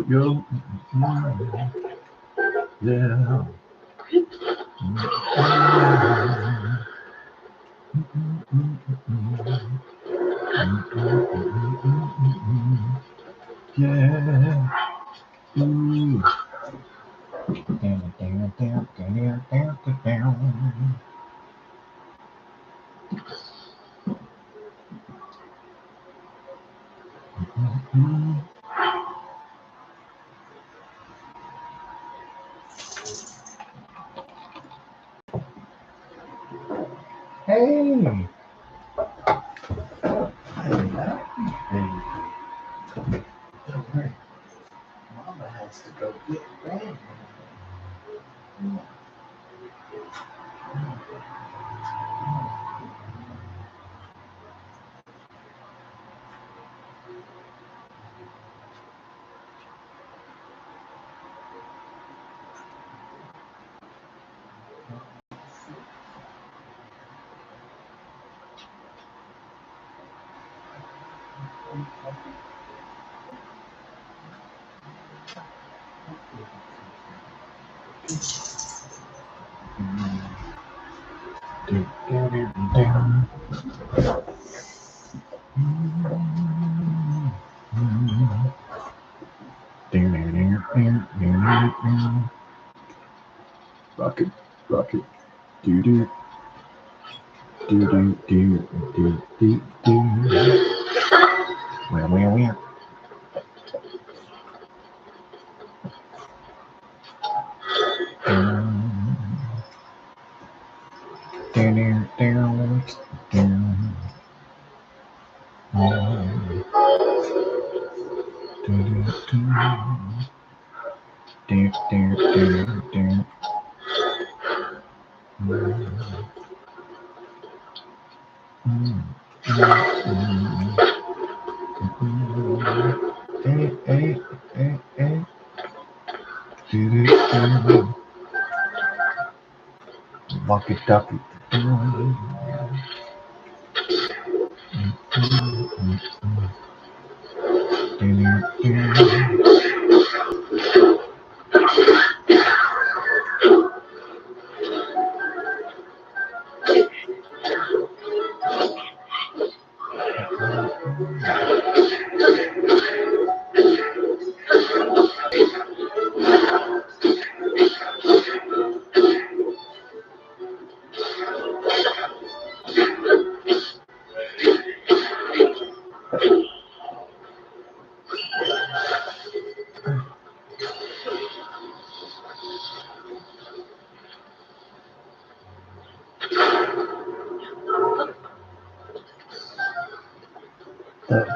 Yo. Yeah. Yeah. Ooh. Hey. Mama has to go get ready. Rocket, rocket, do do do do do do do do. Well. Walkie talkie.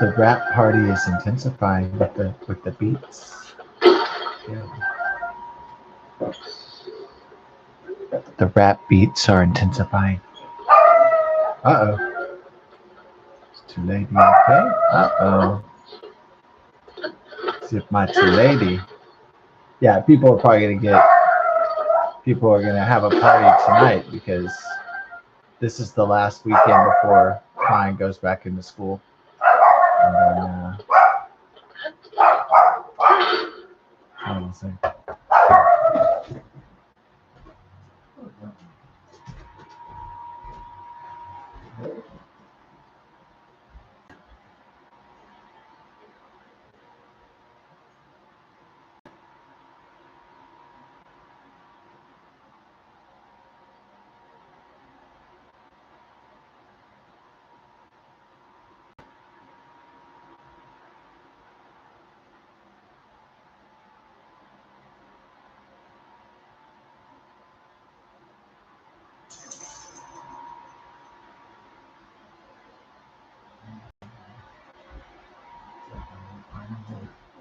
The rap party is intensifying with the beats. Yeah. The rap beats are intensifying. Uh-oh. Two lady, okay. Uh-oh. See if my two lady. Yeah, people are probably gonna have a party tonight because this is the last weekend before Klein goes back into school. And then, I don't say.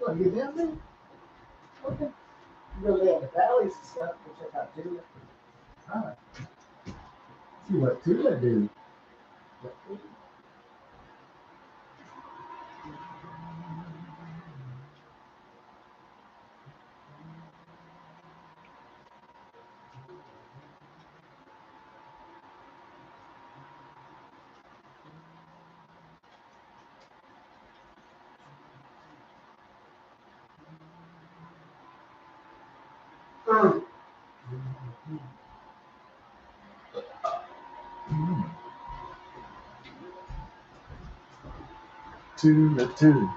Well, you down there? Okay. You go lay on the valleys and stuff. Go check out Tula. All right. See what Tula do. Tula, Tula.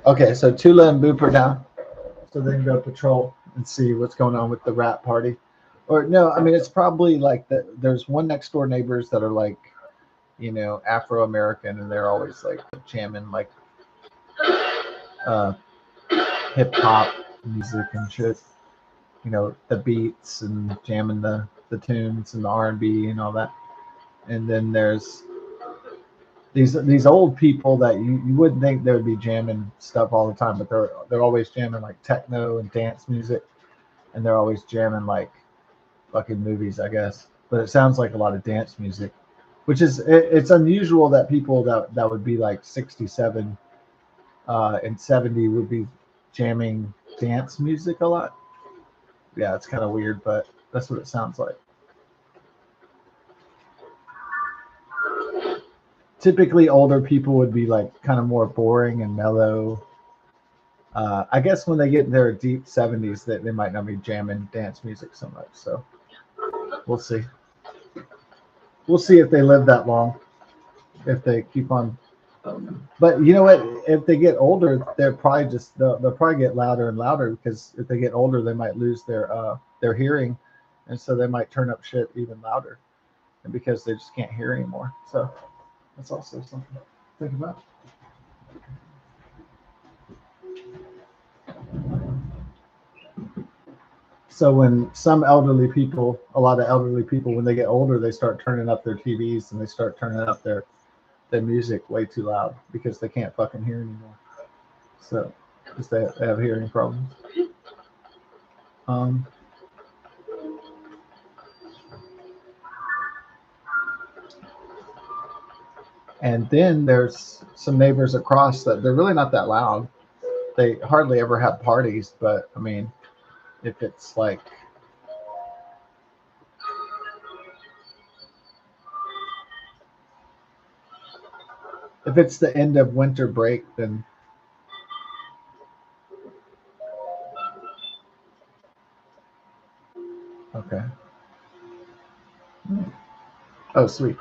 Okay, so Tula and Boop are down, so they can go patrol and see what's going on with the rat party. Or no, I mean it's probably like there's one next door neighbors that are like, Afro American, and they're always like jamming like uh, hip hop music and shit. The beats and jamming the tunes and the R&B and all that. And then there's these old people that you wouldn't think they would be jamming stuff all the time, but they're always jamming like techno and dance music, and they're always jamming like fucking movies, I guess. But it sounds like a lot of dance music, which is it's unusual that people that would be like 67 and 70 would be jamming dance music a lot. Yeah, it's kind of weird, but that's what it sounds like. Typically, older people would be like kind of more boring and mellow. I guess when they get in their deep 70s, they might not be jamming dance music so much. So we'll see. We'll see if they live that long, if they keep on. But you know what? If they get older, they'll probably get louder and louder, because if they get older, they might lose their hearing, and so they might turn up shit even louder, and because they just can't hear anymore. So that's also something to think about. So when a lot of elderly people, when they get older, they start turning up their TVs and they start turning up their music way too loud because they can't fucking hear anymore. So because they have hearing problems. Um, and then there's some neighbors across that they're really not that loud. They hardly ever have parties, but I mean, if it's like if it's the end of winter break, then okay. Oh, sweet.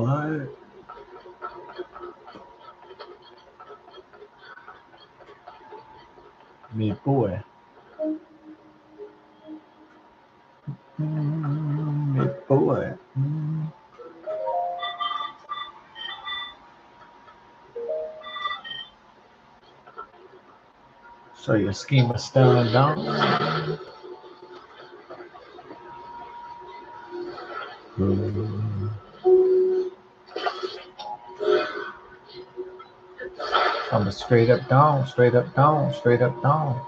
What? Me boy. Me boy. So your schema stone down. I'm a straight up down, straight up down, straight up down.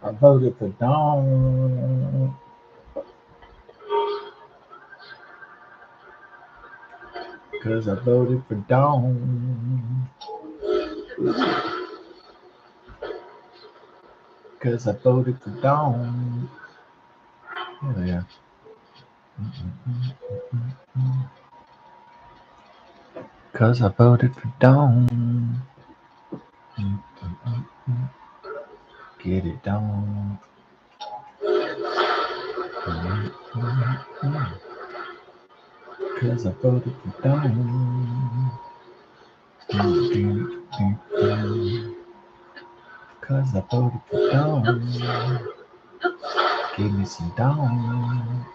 I voted for down. Cause I voted for down. Cause I voted for down. Hell yeah. Cause I voted for down. Get it down. Cause I voted for down. Cause I voted for down. Give me some down.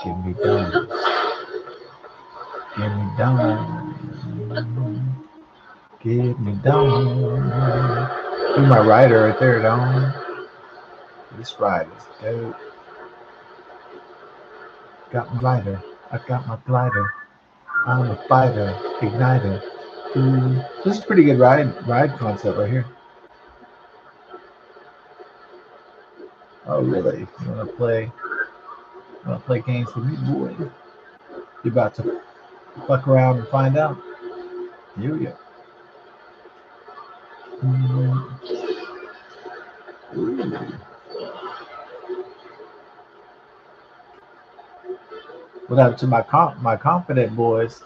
Give me down. Give me down. Give me down. Do my rider right there, down. This ride is dope. Got my rider. I got my glider. I'm a fighter, igniter. Ooh, this is a pretty good ride concept right here. Oh really? You wanna play games with me, boy? You about to fuck around and find out? Here we go. What happened to my confident boys?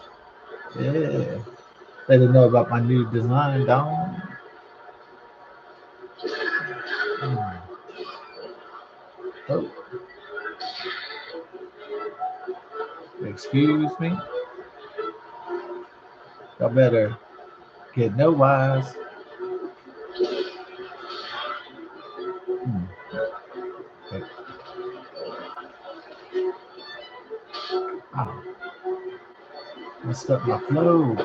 Yeah. They didn't know about my new design, dog. Oh. Excuse me. Y'all better get no wise. Okay. Oh. Messed up my flow.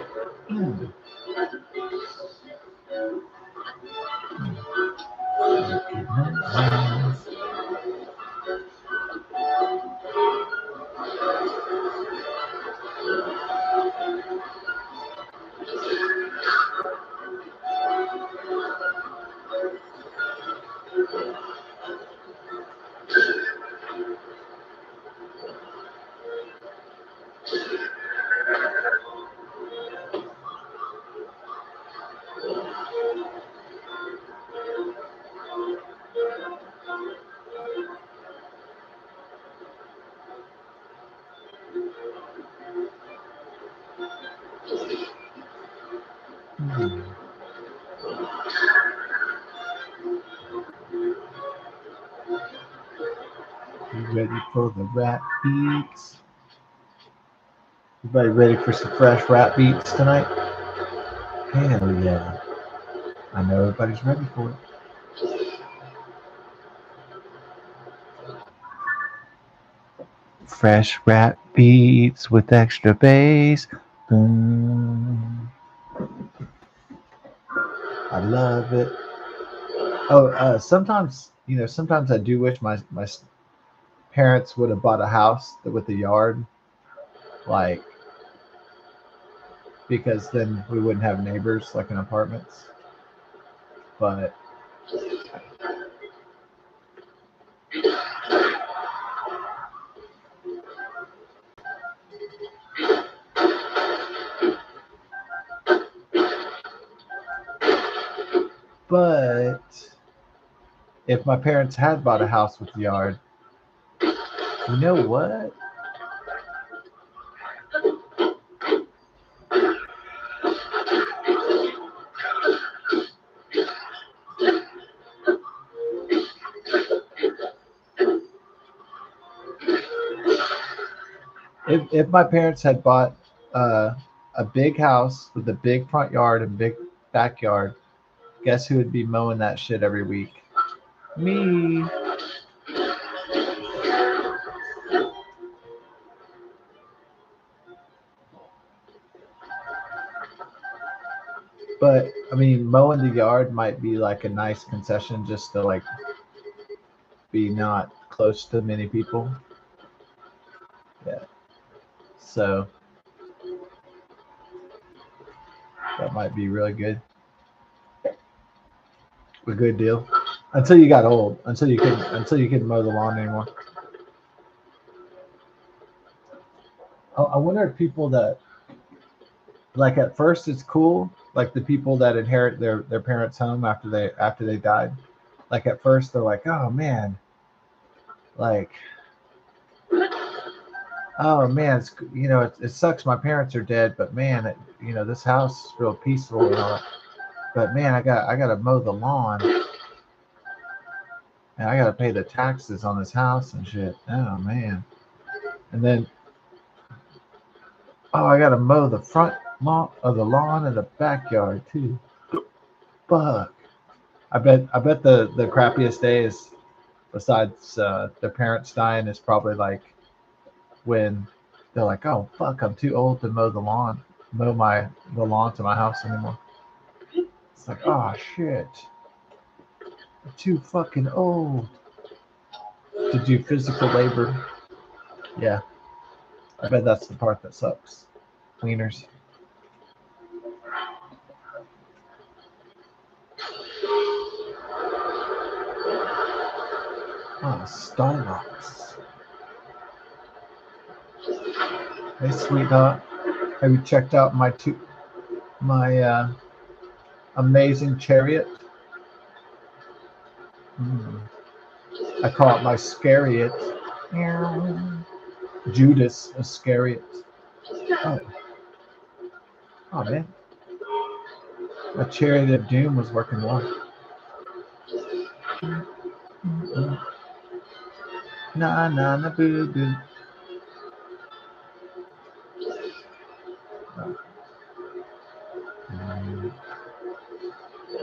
You ready for the rap beats? Everybody ready for some fresh rap beats tonight? Hell yeah. I know everybody's ready for it. Fresh rap beats with extra bass. Boom. I love it. Oh, sometimes I do wish my parents would have bought a house with a yard, like because then we wouldn't have neighbors like in apartments. But if my parents had bought a house with a yard, you know what? If my parents had bought a big house with a big front yard and big backyard, guess who would be mowing that shit every week? Me. But I mean, mowing the yard might be like a nice concession just to like be not close to many people. Yeah. So that might be really good. A good deal. Until you got old. Until you couldn't mow the lawn anymore. I wonder if people that like at first it's cool, like the people that inherit their parents' home after they died. Like at first they're like, oh man, like oh man, it's it sucks my parents are dead, but man, this house is real peaceful and all that. But man, I gotta mow the lawn and I gotta pay the taxes on this house and shit. Oh man. And then I gotta mow the front lawn of the lawn and the backyard too. Fuck. I bet the crappiest days besides their parents dying is probably like when they're like, oh fuck, I'm too old to mow the lawn to my house anymore. It's like, oh shit, I'm too fucking old to do physical labor. Yeah, I bet that's the part that sucks. Cleaners. Oh, Starbucks. Hey, sweetheart, have you checked out my amazing chariot? I call it my scariot. Judas Iscariot. Oh. Oh man, my chariot of doom was working well. Na na na boo boo.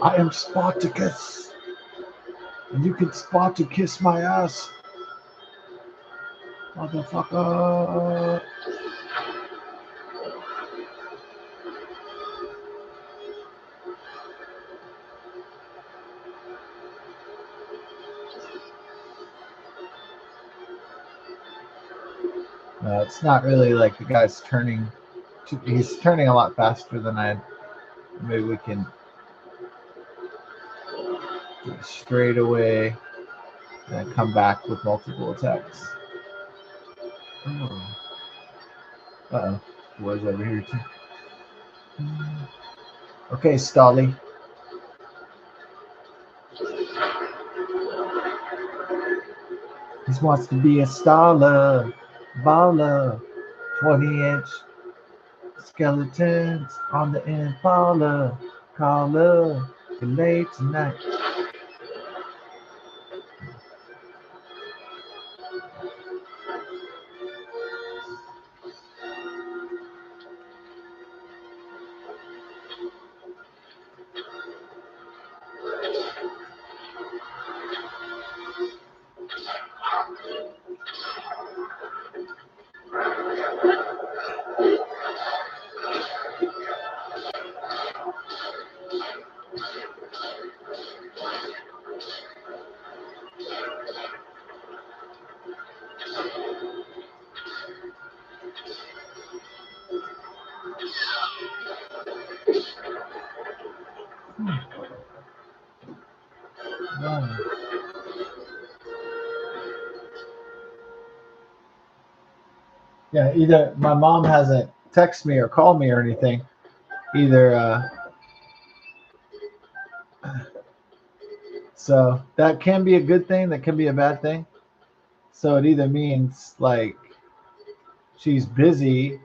I am Spartacus, and you can Spartacus my ass, motherfucker. It's not really like the guy's turning. He's turning a lot faster than I. Maybe we can straight away and come back with multiple attacks. Oh. Uh-oh. Was over here too. Okay, Stolly. He wants to be a staller, baller, 20-inch skeletons on the Impala. Call up, be late tonight. Yeah, either my mom hasn't texted me or called me or anything. Either so that can be a good thing, that can be a bad thing. So it either means like she's busy.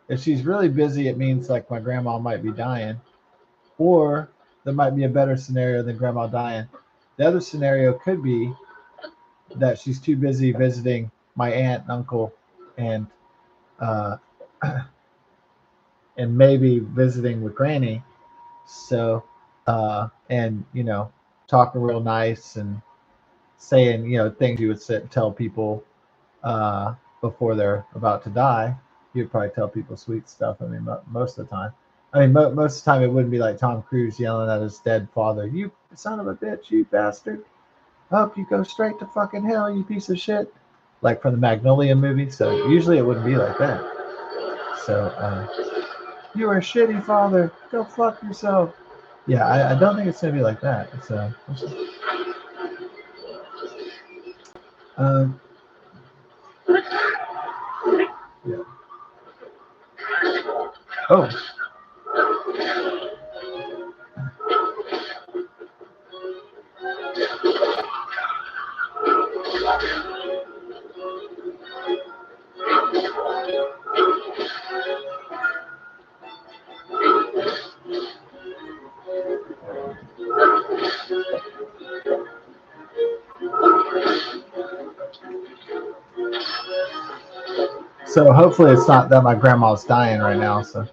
If she's really busy, it means like my grandma might be dying. Or there might be a better scenario than grandma dying. The other scenario could be that she's too busy visiting my aunt and uncle and uh, and maybe visiting with Granny. So, and talking real nice and saying things you would sit and tell people before they're about to die. You'd probably tell people sweet stuff. I mean, most of the time. I mean, most of the time it wouldn't be like Tom Cruise yelling at his dead father, "You son of a bitch, you bastard! I hope you go straight to fucking hell, you piece of shit!" Like from the Magnolia movie. So usually it wouldn't be like that. So you are a shitty father. Go fuck yourself. Yeah, I don't think it's gonna be like that. So um, yeah. Oh, so hopefully it's not that my grandma's dying right now. So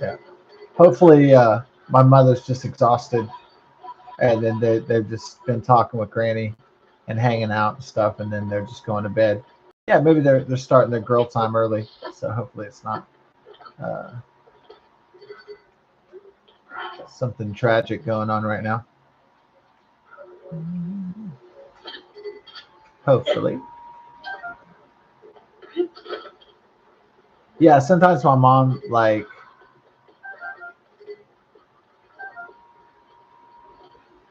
yeah, hopefully my mother's just exhausted, and then they've just been talking with Granny and hanging out and stuff, and then they're just going to bed. Yeah, maybe they're starting their girl time early. So hopefully it's not uh, something tragic going on right now. Hopefully. Yeah, sometimes my mom like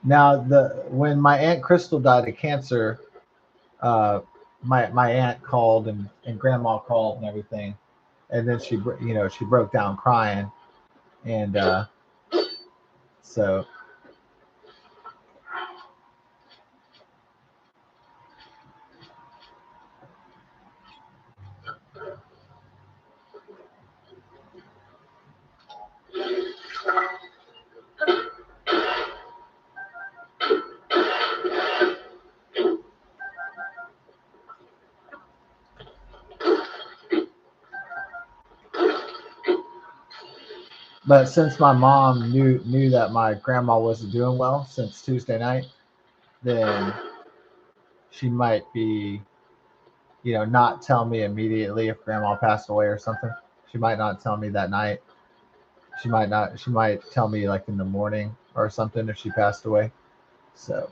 now the when my aunt Crystal died of cancer, uh, my aunt called and grandma called and everything, and then she broke down crying, and so but since my mom knew that my grandma wasn't doing well since Tuesday night, then she might be not tell me immediately if grandma passed away or something. She might not tell me that night. She might not. She might tell me like in the morning or something if she passed away. So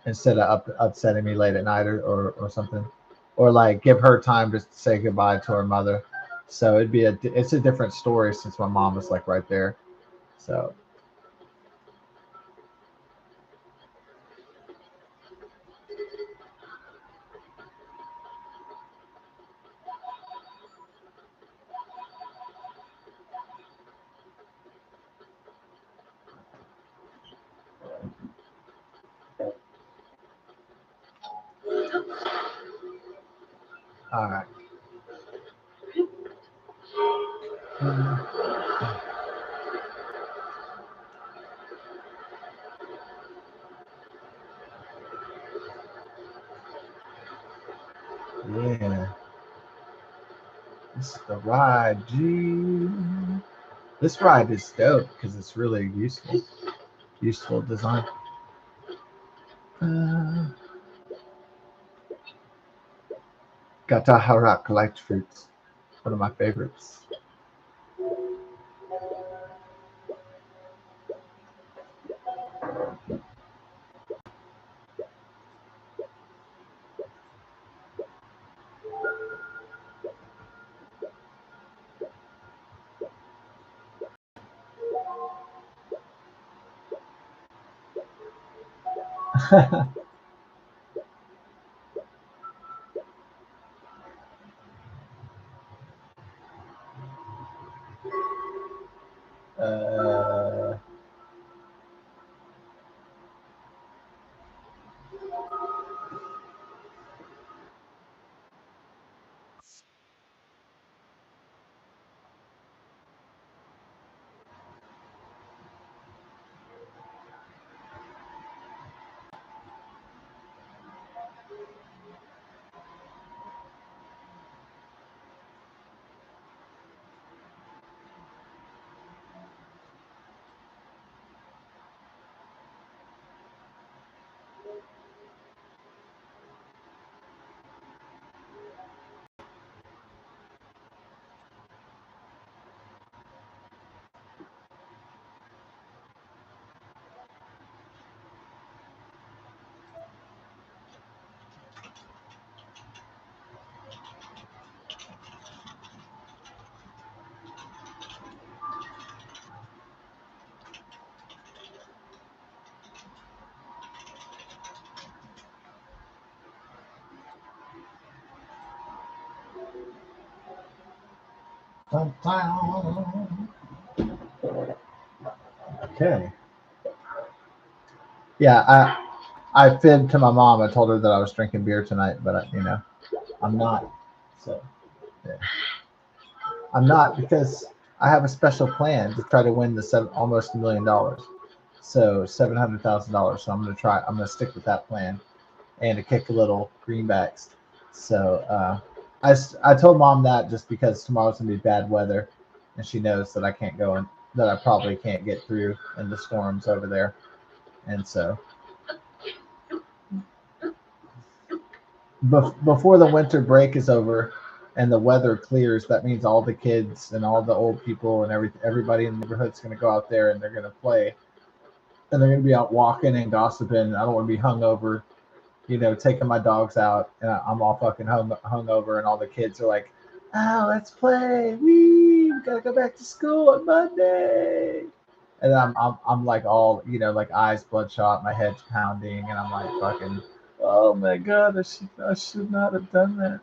instead of upsetting me late at night or something, or like give her time to say goodbye to her mother. So it's a different story since my mom was like right there. So all right. Yeah, this is the ride, G. This ride is dope because it's really useful design. Uh, Gataharak light fruits, one of my favorites. uh, Okay. Yeah, I fibbed to my mom. I told her that I was drinking beer tonight, but I'm not. So yeah. I'm not, because I have a special plan to try to win the almost $1 million. So $700,000. So I'm gonna try. I'm gonna stick with that plan and to kick a little greenbacks. So I told mom that just because tomorrow's gonna be bad weather, and she knows that I can't go and that I probably can't get through in the storms over there, and so before the winter break is over and the weather clears, that means all the kids and all the old people and everybody in the neighborhood's going to go out there and they're going to play, and they're going to be out walking and gossiping. I don't want to be hungover, taking my dogs out and I'm all fucking hungover, and all the kids are like, "Oh, let's play. We gotta go back to school on Monday." And I'm like all, like eyes bloodshot, my head's pounding, and I'm like fucking, oh my god, I should not have done that.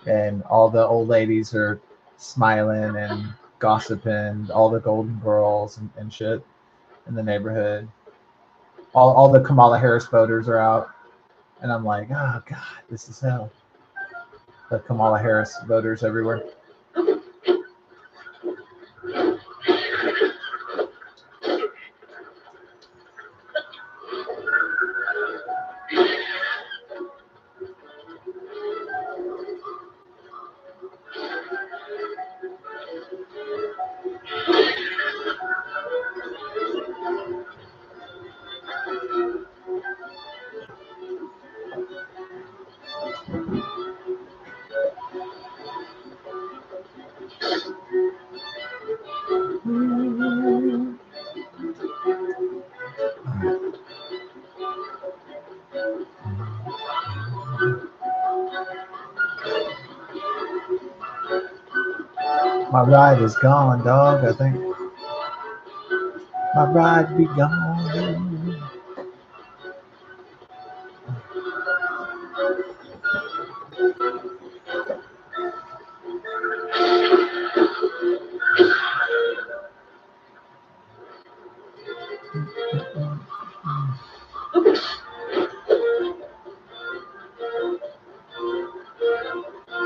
And all the old ladies are smiling and gossiping, all the golden girls and shit in the neighborhood. All the Kamala Harris voters are out, and I'm like, oh god, this is hell. The Kamala Harris voters everywhere. My ride is gone, dog, I think. My ride be gone.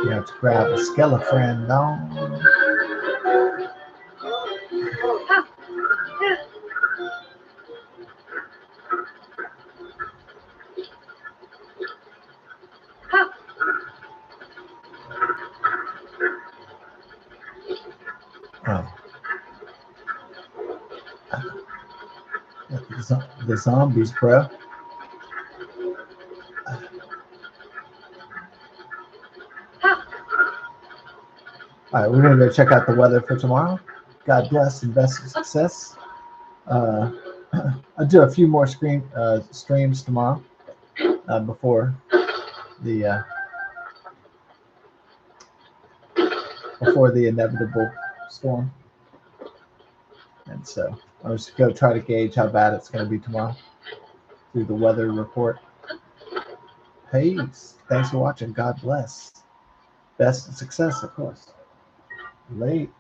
You have to grab a skeleton, dog. Oh. The zombies, bro. All right, we're gonna go check out the weather for tomorrow. God bless and best of success. I'll do a few more streams tomorrow before the inevitable storm, and so I'll just go try to gauge how bad it's going to be tomorrow through the weather report. Hey, thanks for watching. God bless. Best of success, of course. Late.